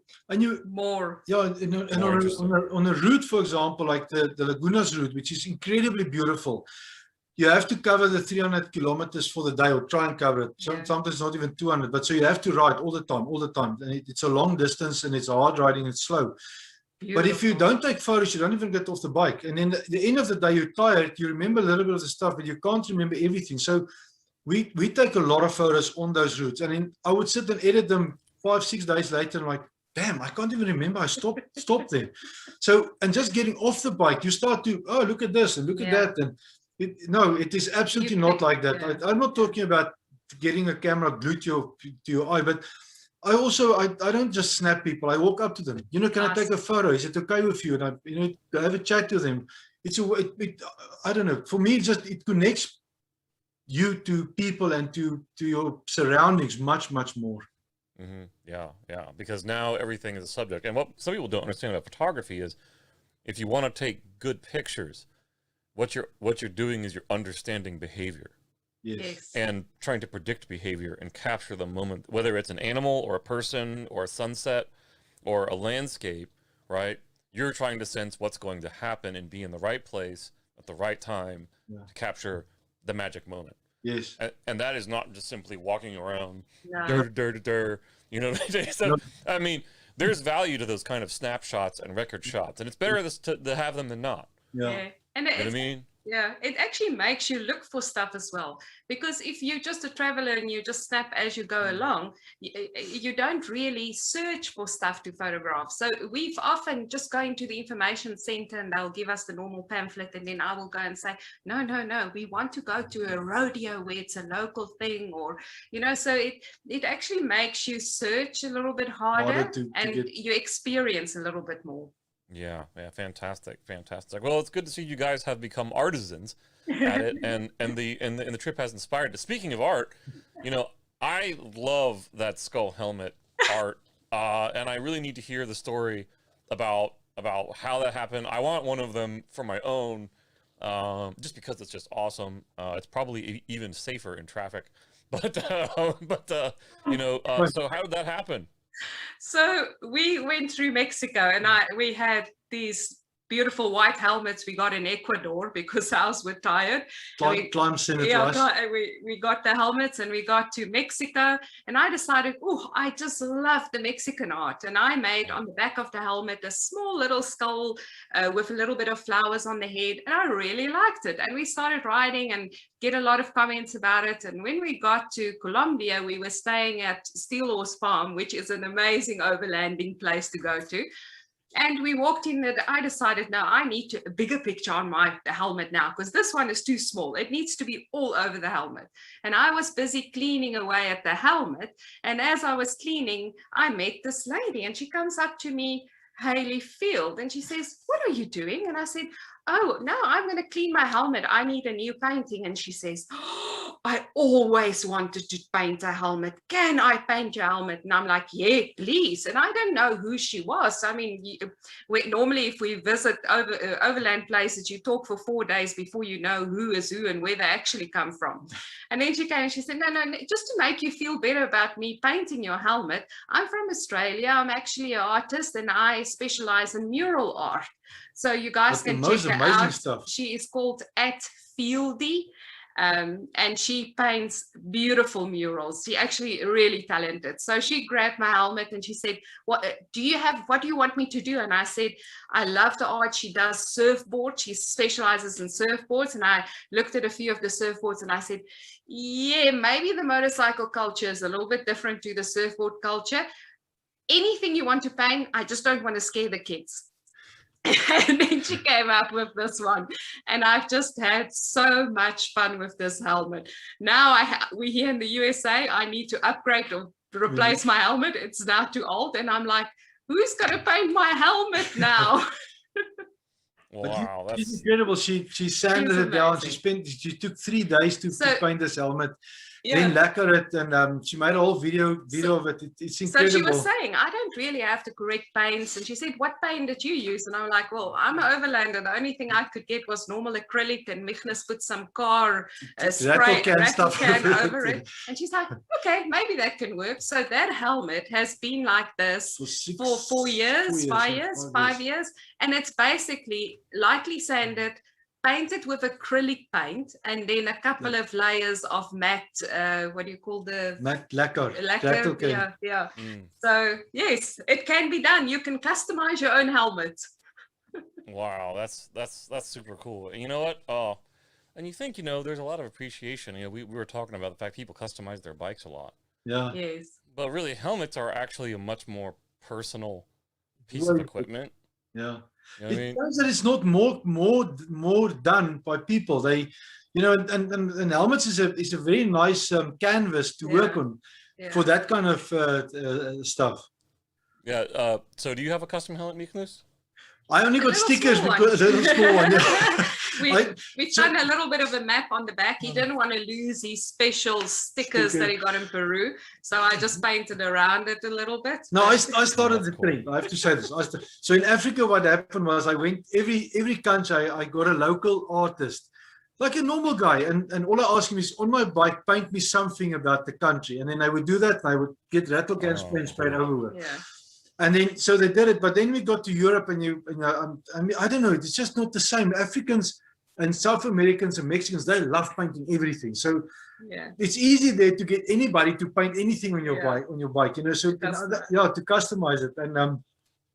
more. Yeah, and on a route, for example, like the Lagunas route, which is incredibly beautiful. You have to cover the 300 kilometers for the day, or try and cover it. Sometimes not even 200, but so you have to ride all the time. And it's a long distance, and it's hard riding, it's slow. Beautiful. But if you don't take photos, you don't even get off the bike. And then at the end of the day, you're tired. You remember a little bit of the stuff, but you can't remember everything. So we take a lot of photos on those routes. And then I would sit and edit them 5-6 days later, and like, damn, I can't even remember I stopped there. So, and just getting off the bike, you start to, oh, look at this and look at that. And it is absolutely not like that. I'm not talking about getting a camera glued to your eye, but I also, I don't just snap people. I walk up to them. You know, can I take a photo? Is it okay with you? And I, you know, have a chat with them. It's I don't know. For me, it connects you to people and to your surroundings much more. Mm-hmm. Yeah. Because now everything is a subject. And what some people don't understand about photography is, if you want to take good pictures, what you're doing is you're understanding behavior. Yes. And trying to predict behavior and capture the moment, whether it's an animal or a person or a sunset or a landscape, right? You're trying to sense what's going to happen and be in the right place at the right time to capture the magic moment. Yes. And that is not just simply walking around, No. you know. So, I mean, there's value to those kind of snapshots and record shots, and it's better to have them than not. Yeah. And You know what I mean? Yeah, it actually makes you look for stuff as well. Because if you're just a traveler and you just snap as you go along, you don't really search for stuff to photograph. So we've often just going to the information center and they'll give us the normal pamphlet, and then I will go and say, no, we want to go to a rodeo where it's a local thing, or, you know, so it actually makes you search a little bit harder and you experience a little bit more. Yeah, fantastic. Well, it's good to see you guys have become artisans at it, and the trip has inspired. Speaking of art, you know, I love that skull helmet art, and I really need to hear the story about how that happened. I want one of them for my own, just because it's just awesome. It's probably even safer in traffic, but you know, so how did that happen? So we went through Mexico, and we had these beautiful white helmets we got in Ecuador because ours were tired. Climb Senate, yeah, we got the helmets, and we got to Mexico, and I decided, oh, I just love the Mexican art, and I made on the back of the helmet a small little skull with a little bit of flowers on the head, and I really liked it. And we started riding and get a lot of comments about it. And when we got to Colombia, we were staying at Steel Horse Farm, which is an amazing overlanding place to go to. And we walked in and I decided, no, I need a bigger picture on my helmet now, because this one is too small. It needs to be all over the helmet. And I was busy cleaning away at the helmet. And as I was cleaning, I met this lady, and she comes up to me, Hayley Field, and she says, what are you doing? And I said, oh, no, I'm going to clean my helmet. I need a new painting. And she says, oh, I always wanted to paint a helmet. Can I paint your helmet? And I'm like, yeah, please. And I don't know who she was. I mean, normally if we visit overland places, you talk for 4 days before you know who is who and where they actually come from. And then she came and she said, no, just to make you feel better about me painting your helmet, I'm from Australia. I'm actually an artist, and I specialize in mural art. So you guys can check her out. Stuff. She is called @Fieldy, and she paints beautiful murals. She actually really talented. So she grabbed my helmet and she said, what do you want me to do? And I said, I love the art. She does surfboards. She specializes in surfboards. And I looked at a few of the surfboards and I said, yeah, maybe the motorcycle culture is a little bit different to the surfboard culture. Anything you want to paint, I just don't want to scare the kids. And then she came up with this one, and I've just had so much fun with this helmet. Now we're here in the USA. I need to upgrade or replace my helmet. It's now too old, and I'm like, who's going to paint my helmet now? Wow, that's incredible. She sanded it down. She took 3 days to paint this helmet. Then lacquer it, and she made a whole video of it. It's incredible. So she was saying, I don't really have the correct paints. And she said, what paint did you use? And I'm like, well, I'm an overlander. The only thing I could get was normal acrylic, and Michnus put some car spray rattle can over it. And she's like, okay, maybe that can work. So that helmet has been like this for 4 years, 5 years. And it's basically lightly sanded, painted with acrylic paint, and then a couple of layers of matte, what do you call the matte lacquer? Yeah. So yes, it can be done. You can customize your own helmet. Wow, that's super cool. You know what? And you think, you know, there's a lot of appreciation. You know, we were talking about the fact people customize their bikes a lot. Yeah. Yes. But really, helmets are actually a much more personal piece of equipment. Yeah. You know it shows that it's not more done by people. They, you know, and helmets is a very nice canvas to work on. for that kind of stuff. Yeah. So do you have a custom helmet, Michnus? I only A got little stickers small because a one. little small one. Yeah. We so- done a little bit of a map on the back. He didn't want to lose his special stickers that he got in Peru, so I just painted around it a little bit. No, I started that's the cool. trend. I have to say this. So in Africa, what happened was I went every country. I got a local artist, like a normal guy, and all I asked him is, on my bike, paint me something about the country, and then I would do that, and I would get rattle can spray and sprayed over. Yeah. And then so they did it, but then we got to Europe, and I mean, I don't know, it's just not the same. Africans and South Americans and Mexicans, they love painting everything. So Yeah. it's easy there to get anybody to paint anything on your Yeah. bike, you know. So to customize it, and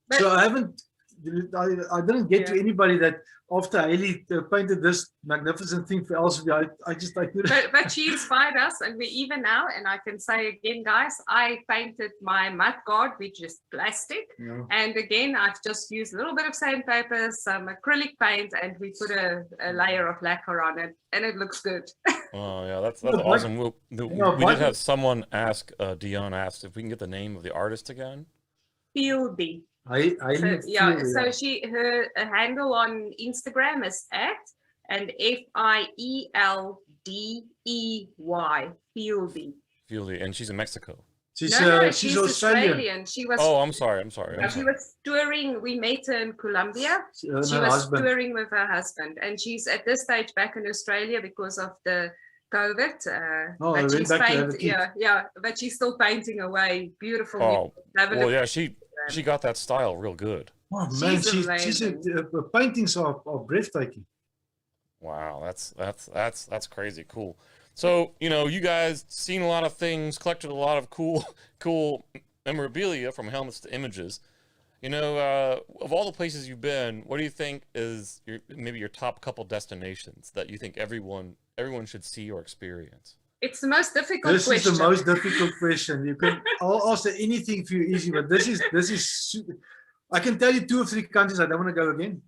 But- so I didn't get to anybody that after Haley painted this magnificent thing for Elsebie, I couldn't. But she inspired us, and we even now, and I can say again, guys, I painted my mud guard, which is plastic. Yeah. And again, I've just used a little bit of sandpaper, some acrylic paint, and we put a layer of lacquer on it, and it looks good. Oh yeah, that's Yeah, awesome. We but- did have someone ask. Dion asked if we can get the name of the artist again. Fieldy. I So, need yeah, to- so her handle on Instagram is and FIELDEY, Fieldy. Fieldy, and she's in Mexico. she's She's Australian. She was Oh, I'm sorry. I'm sorry. she was touring. We met her in Colombia. She Her was husband. touring with her husband, and she's at this stage back in Australia because of the COVID. Oh, they but went she's back to have a kid. but she's still painting away beautiful. Oh, Have a well, look. yeah, she got that style real good. Oh man, She's her paintings are breathtaking. Wow, that's crazy cool. So, you know, you guys seen a lot of things, collected a lot of cool memorabilia from helmets to images. You know, of all the places you've been, what do you think is maybe your top couple destinations that you think everyone should see or experience? It's the most difficult This question. is the most difficult question. I'll answer anything for you easy, but this is. I can tell you 2 or 3 countries I don't want to go again.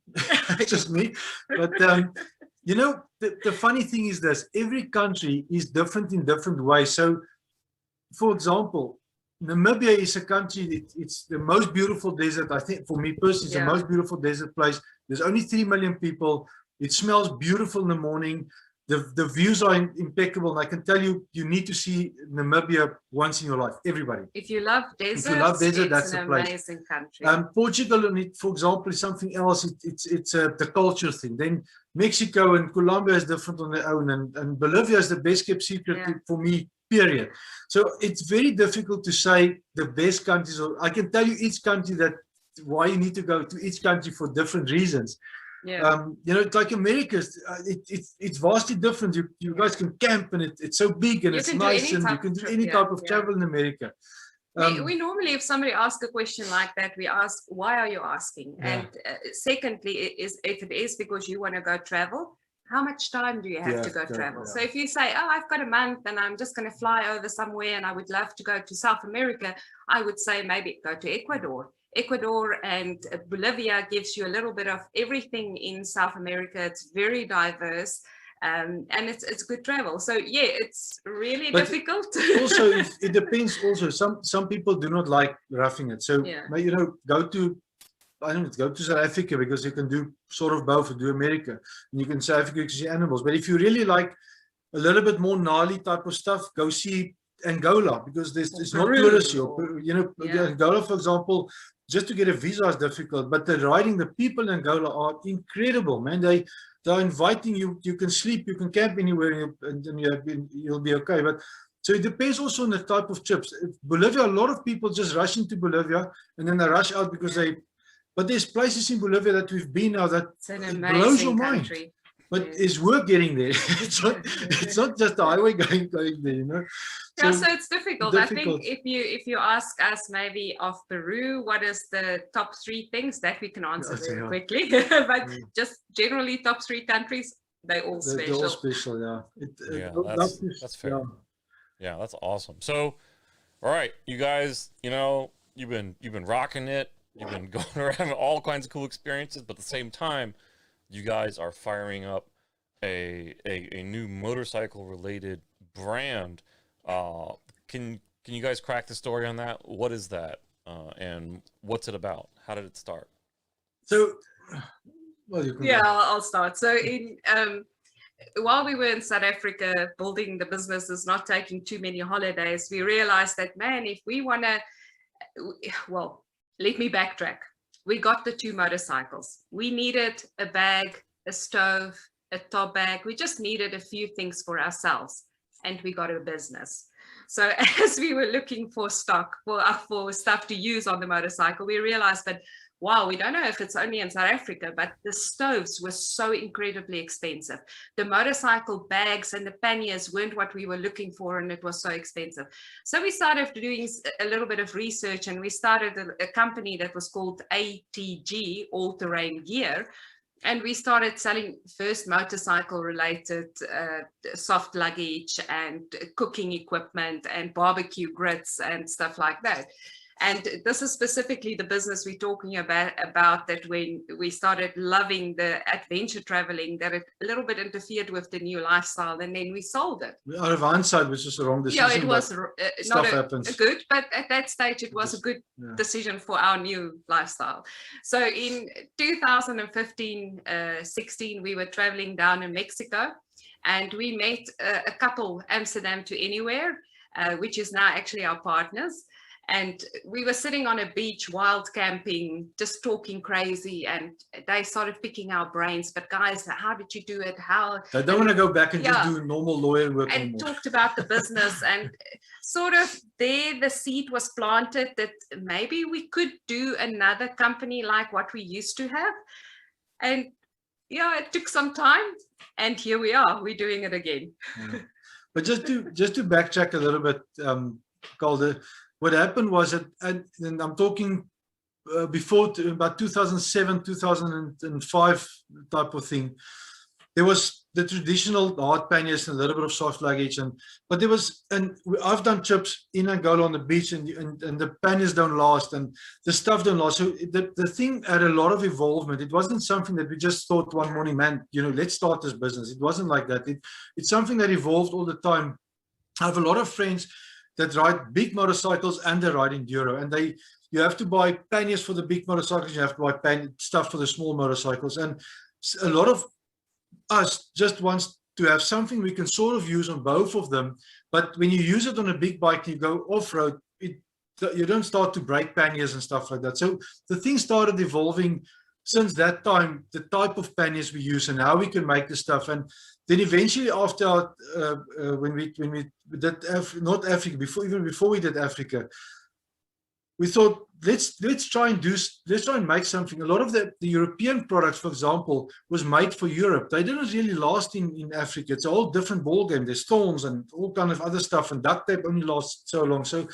It's just me. But you know, the funny thing is this: every country is different in different ways. So, for example, Namibia is a country. It's the most beautiful desert. I think for me personally, it's the most beautiful desert place. There's only 3 million people. It smells beautiful in the morning. The views are impeccable, and I can tell you, you need to see Namibia once in your life. Everybody. If you love deserts, desert, it's that's an the place. amazing country. Portugal, for example, is something else. It's the culture thing. Then Mexico and Colombia is different on their own, and Bolivia is the best kept secret for me. Period. So it's very difficult to say the best countries. I can tell you each country why you need to go to each country for different reasons. Yeah. You know, it's like America. It's vastly different. You guys can camp, and it's so big, and it's nice, and you can do any type of travel in America. We normally, if somebody asks a question like that, we ask, why are you asking? And secondly, if it is because you want to go travel, how much time do you have to go travel? So if you say, oh, I've got a month and I'm just going to fly over somewhere and I would love to go to South America, I would say maybe go to Ecuador. Ecuador and Bolivia gives you a little bit of everything in South America. It's very diverse. And it's good travel. So yeah, it's really difficult. Also, it depends. Also, some people do not like roughing it. So you know, go to South Africa because you can do sort of both. Do America, and you can South Africa to see animals. But if you really like a little bit more gnarly type of stuff, go see Angola because it's not tourist. You know, Angola, for example. Just to get a visa is difficult, but the people in Angola are incredible, man. They're inviting you. You can sleep, you can camp anywhere, and you'll be okay. But so it depends also on the type of trips. Bolivia, a lot of people just rush into Bolivia and then they rush out because But there's places in Bolivia that we've been now that it blows your mind. But it's worth getting there. It's not just the highway going there, you know. So it's difficult. I think if you ask us maybe of Peru, what is the top 3 things that we can answer very quickly, but just generally top 3 countries, they're all special. They're all special, That's fair. Yeah, that's awesome. So, all right, you guys, you know, you've been rocking it. You've been going around all kinds of cool experiences, but at the same time, you guys are firing up a new motorcycle related brand. Can Can you guys crack the story on that? What is that? And what's it about? How did it start? So, well, you can Yeah, go. I'll start. So while we were in South Africa building the businesses, not taking too many holidays, we realized that, man, if we want to, well, let me backtrack. We got the 2 motorcycles. We needed a bag, a stove, a top bag. We just needed a few things for ourselves, and we got a business. So as we were looking for stock, for stuff to use on the motorcycle, we realized that, wow, we don't know if it's only in South Africa, but the stoves were so incredibly expensive. The motorcycle bags and the panniers weren't what we were looking for, and it was so expensive. So we started doing a little bit of research, and we started a company that was called ATG, All Terrain Gear. And we started selling first motorcycle related soft luggage and cooking equipment and barbecue grits and stuff like that. And this is specifically the business we're talking about that when we started loving the adventure traveling, that it a little bit interfered with the new lifestyle, and then we sold it. Out of hindsight, which was the wrong decision. Yeah, it was not a good, but at that stage it was a good decision for our new lifestyle. So in 2015, 16, we were traveling down in Mexico, and we met a couple, Amsterdam to Anywhere, which is now actually our partners. And we were sitting on a beach, wild camping, just talking crazy, and they started picking our brains. But guys, how did you do it? How? I don't want to go back and just do normal lawyer work and anymore. Talked about the business, and sort of there the seed was planted that maybe we could do another company like what we used to have. And yeah, it took some time, and here we are. We're doing it again. Yeah. But just to backtrack a little bit, Calder. What happened was that, and I'm talking before about 2007, 2005 type of thing. There was the traditional hard panniers and a little bit of soft luggage, but there was, and I've done trips in Angola on the beach, and the panniers don't last, and the stuff don't last. So the thing had a lot of involvement. It wasn't something that we just thought one morning, man, let's start this business. It wasn't like that. It's something that evolved all the time. I have a lot of friends that ride big motorcycles and they ride enduro, and you have to buy panniers for the big motorcycles, you have to buy stuff for the small motorcycles, and a lot of us just wants to have something we can sort of use on both of them. But when you use it on a big bike, you go off-road, you don't start to break panniers and stuff like that. So the thing started evolving since that time, the type of panniers we use and how we can make the stuff. And then eventually after when we did not Africa, before we did Africa, we thought let's try and make something. A lot of the European products, for example, was made for Europe. They didn't really last in Africa. It's a whole different ball game. There's thorns and all kind of other stuff, and duct tape only lasts so long. So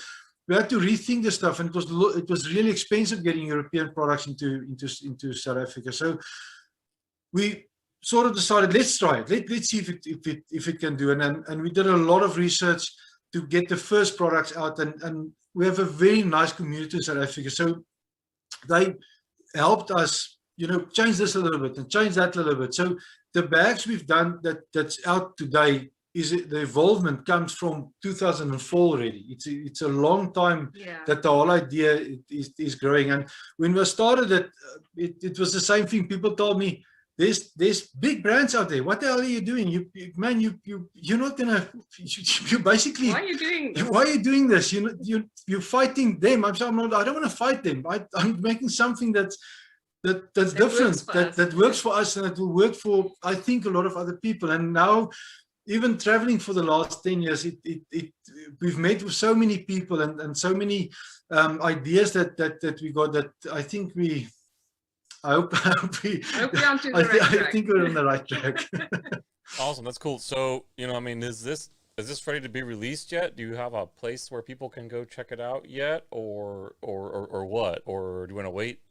we had to rethink the stuff, and it was really expensive getting European products into South Africa. So we sort of decided, let's try it. Let's see if it can do. And we did a lot of research to get the first products out, and we have a very nice community in South Africa. So they helped us, change this a little bit and change that a little bit. So the bags we've done that's out today, the involvement comes from 2004 already. It's a long time that the whole idea is growing. And when we started it was the same thing. People told me, there's big brands out there. What the hell are you doing? You're not gonna. You basically. Why are you doing this? Why are you doing this? You're fighting them. I don't want to fight them. I'm making something that's different. That works for us, and it will work for, I think, a lot of other people. And now, even traveling for the last 10 years, we've met with so many people and so many ideas that we got, that I think I hope we're on the right track. I think we're on the right track. Awesome, that's cool. So, is this ready to be released yet? Do you have a place where people can go check it out yet, or what? Or do you want to wait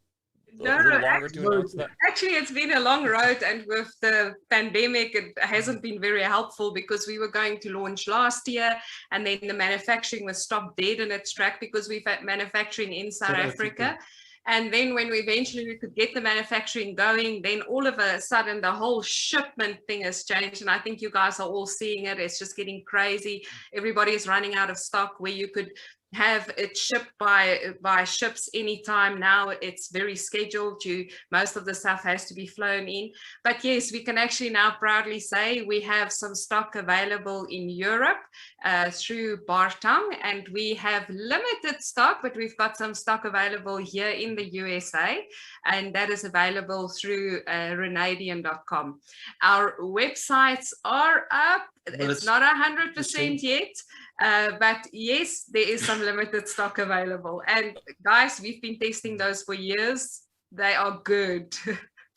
a little longer to announce that? Actually, it's been a long road, and with the pandemic, it hasn't been very helpful, because we were going to launch last year, and then the manufacturing was stopped dead in its track because we've had manufacturing in South Africa. And then when we could get the manufacturing going, then all of a sudden the whole shipment thing has changed. And I think you guys are all seeing it. It's just getting crazy. Everybody is running out of stock where you could have it shipped by ships anytime. Now it's very scheduled. Most of the stuff has to be flown in. But yes, we can actually now proudly say we have some stock available in Europe through Bartang, and we have limited stock, but we've got some stock available here in the USA, and that is available through Renadian.com. Our websites are up. It's not 100% yet, but yes, there is some limited stock available. And guys, we've been testing those for years. They are good.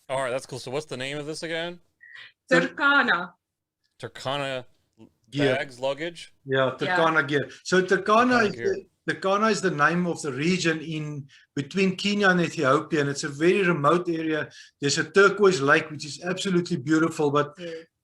All right, that's cool. So what's the name of this again? Turkana. Turkana Gear. bags, luggage? Yeah, Turkana gear. So Turkana is the name of the region in between Kenya and Ethiopia, and it's a very remote area. There's a turquoise lake, which is absolutely beautiful, but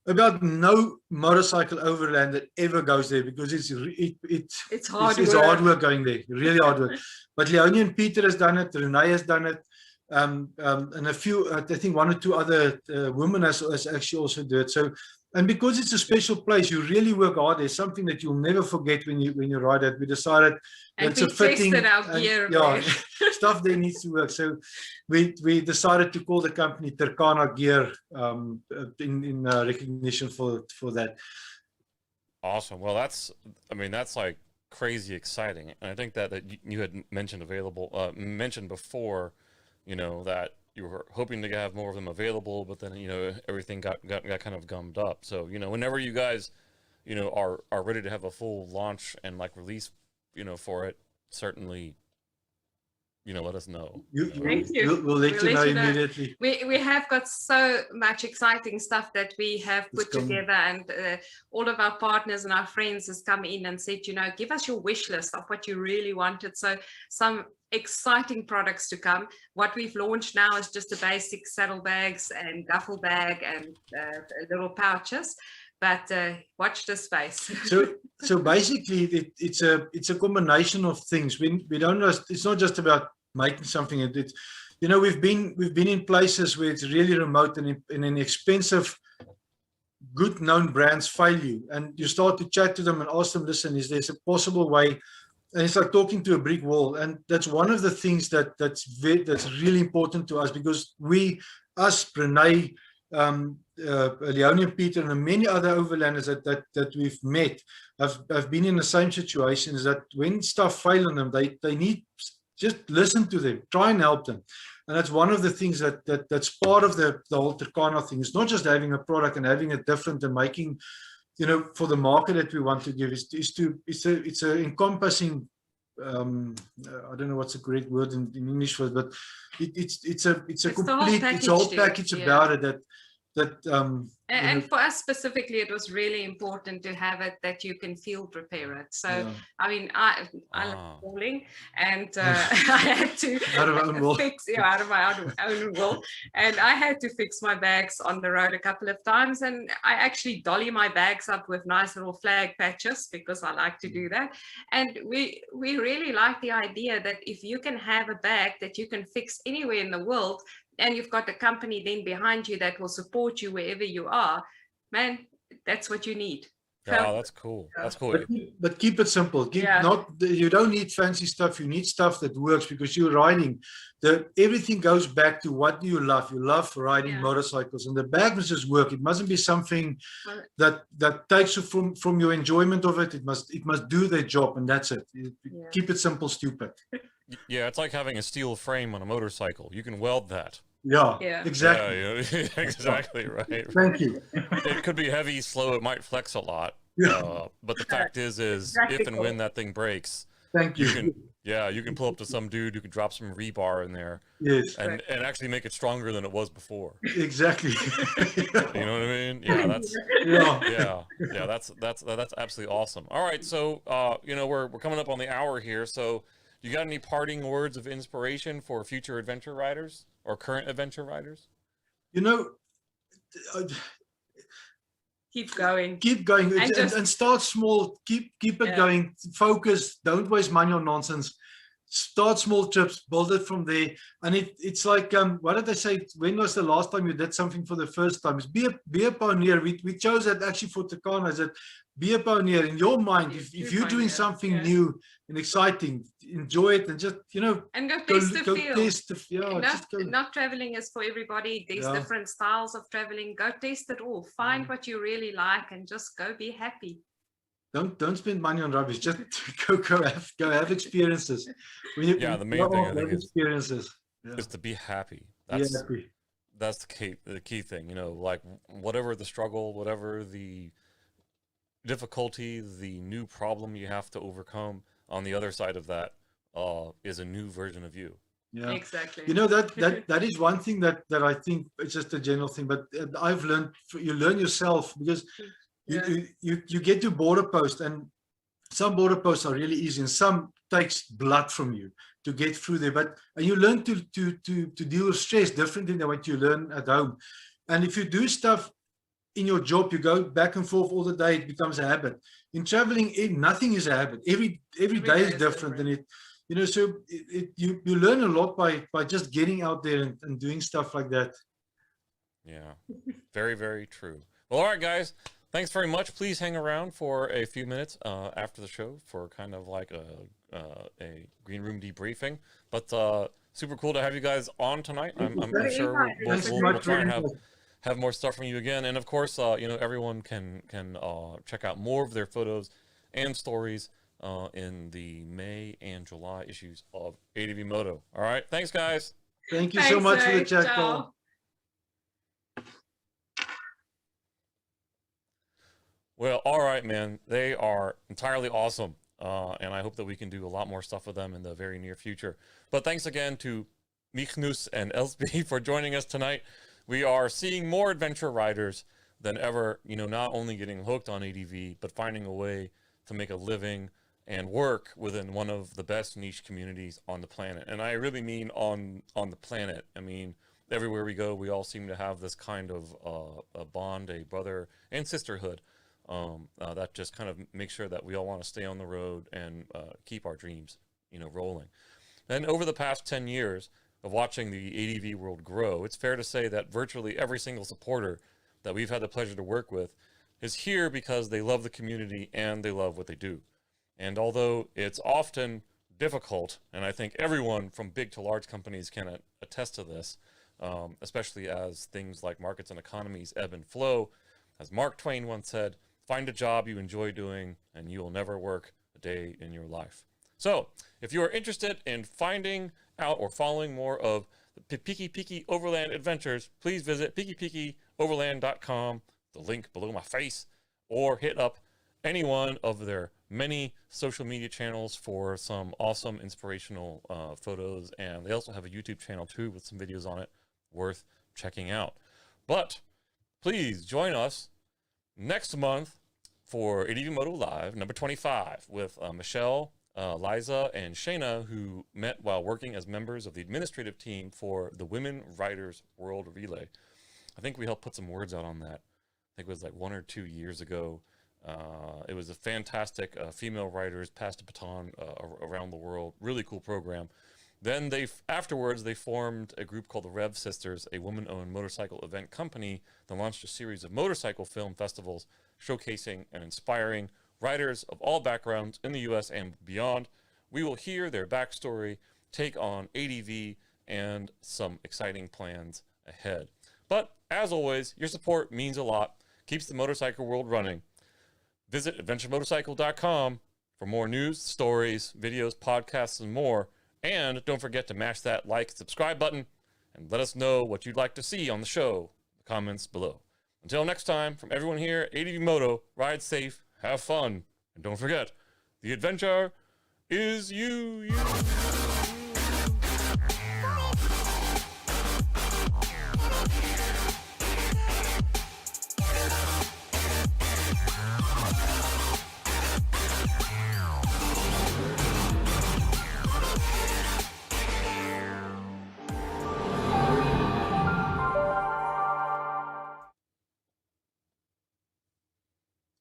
about no motorcycle overland that ever goes there because it's hard work going there, really hard work. But Leonie and Peter has done it, Renee has done it, and a few, I think one or two other women has actually also do it. So, and because it's a special place, you really work hard. There's something that you'll never forget when you ride it. We decided and it's a fitting, our gear stuff there needs to work. So we decided to call the company Turkana Gear in recognition for that. Awesome. Well, that's like crazy exciting. And I think that you had mentioned mentioned before, that you were hoping to have more of them available, but then, everything got kind of gummed up. So, whenever you guys, are ready to have a full launch and like release, for it, certainly, let us know. Thank you. We'll let you know immediately. We have got so much exciting stuff that we have put together, and all of our partners and our friends has come in and said, give us your wish list of what you really wanted. So some exciting products to come. What we've launched now is just the basic saddlebags and duffel bag and little pouches. But watch this space. So basically, it's a combination of things. We don't just, it's not just about making something. We've been in places where it's really remote and inexpensive, good known brands fail you, and you start to chat to them and ask them, listen, is there a possible way? And it's like talking to a brick wall. And that's one of the things that's really important to us, because Renee, Leonie and Peter and many other overlanders that we've met have been in the same situation, is that when stuff fails on them, they need just listen to them, try and help them. And that's one of the things that's part of the whole Turkana thing. It's not just having a product and having it different and making, for the market that we want to give, it's a encompassing, I don't know what's the correct word in English for it, but it's a complete, it's a whole package about it and for us specifically, it was really important to have it that you can field repair it. So I love falling, and I had to fix out of my own will, and I had to fix my bags on the road a couple of times, and I actually dolly my bags up with nice little flag patches because I like to do that. And we really like the idea that if you can have a bag that you can fix anywhere in the world, and you've got a company then behind you that will support you wherever you are, man, that's what you need. Oh, that's cool. That's cool. But keep it simple. You don't need fancy stuff. You need stuff that works, because you're riding. Everything goes back to what do you love. You love riding motorcycles, and the bag must just work. It mustn't be something that takes you from your enjoyment of it. It must do their job, and that's it. Keep it simple, stupid. Yeah, it's like having a steel frame on a motorcycle. You can weld that. Yeah, exactly. Yeah, exactly, right. Thank you. It could be heavy, slow, it might flex a lot. But the fact is if and when that thing breaks, thank you. You can pull up to some dude who can drop some rebar in there. Yes. And actually make it stronger than it was before. Exactly. You know what I mean? Yeah, that's absolutely awesome. All right, so we're coming up on the hour here, so you got any parting words of inspiration for future adventure riders or current adventure riders? Keep going. Keep going, and start small. Keep it going. Focus. Don't waste money on nonsense. start small trips, build it from there. And it's like, what did I say? When was the last time you did something for the first time? It's be a pioneer. We chose that actually for Takana, is that be a pioneer in your mind. If you're doing something new and exciting, enjoy it and just, and go test the field. Just go. Not traveling is for everybody. There's different styles of traveling. Go test it all. Find what you really like and just go be happy. Don't spend money on rubbish. Just go have experiences. The main thing I think experiences is to be happy. That's the key thing. Like whatever the struggle, whatever the difficulty, the new problem you have to overcome, on the other side of that is a new version of you. Yeah, exactly. That is one thing that I think it's just a general thing, but I've learned. You learn yourself because. You get to border post, and some border posts are really easy, and some takes blood from you to get through there. And you learn to deal with stress differently than what you learn at home. And if you do stuff in your job, you go back and forth all the day, it becomes a habit. In traveling, nothing is a habit. Every day is different, and so you learn a lot by just getting out there and doing stuff like that. Yeah, very, very true. Well, all right, guys. Thanks very much. Please hang around for a few minutes after the show for kind of like a green room debriefing. But super cool to have you guys on tonight. I'm sure we'll try and have more stuff from you again. And of course, everyone can check out more of their photos and stories in the May and July issues of ADVMoto. All right. Thanks, guys. Thank you so much for the chat call. Well, all right, man. They are entirely awesome, and I hope that we can do a lot more stuff with them in the very near future. But thanks again to Michnus and Elsebie for joining us tonight. We are seeing more adventure riders than ever, not only getting hooked on ADV, but finding a way to make a living and work within one of the best niche communities on the planet. And I really mean on the planet. I mean, everywhere we go, we all seem to have this kind of a bond, a brother and sisterhood. That just kind of makes sure that we all want to stay on the road and keep our dreams, rolling. And over the past 10 years of watching the ADV world grow, it's fair to say that virtually every single supporter that we've had the pleasure to work with is here because they love the community and they love what they do. And although it's often difficult, and I think everyone from big to large companies can attest to this, especially as things like markets and economies ebb and flow, as Mark Twain once said, find a job you enjoy doing, and you will never work a day in your life. So, if you are interested in finding out or following more of the PikiPiki Overland adventures, please visit PikiPikiOverland.com, the link below my face, or hit up any one of their many social media channels for some awesome inspirational photos. And they also have a YouTube channel too with some videos on it worth checking out. But please join us next month for ADVMoto Live, number 25, with Michelle, Liza, and Shayna, who met while working as members of the administrative team for the Women Riders World Relay. I think we helped put some words out on that. I think it was like 1 or 2 years ago. It was a fantastic female riders passed a baton around the world. Really cool program. Then afterwards, they formed a group called the Rev Sisters, a woman-owned motorcycle event company that launched a series of motorcycle film festivals showcasing and inspiring riders of all backgrounds in the U.S. and beyond. We will hear their backstory, take on ADV, and some exciting plans ahead. But as always, your support means a lot, keeps the motorcycle world running. Visit adventuremotorcycle.com for more news, stories, videos, podcasts, and more. And don't forget to mash that like, subscribe button, and let us know what you'd like to see on the show in the comments below. Until next time, from everyone here at ADVMoto, ride safe, have fun, and don't forget, the adventure is you.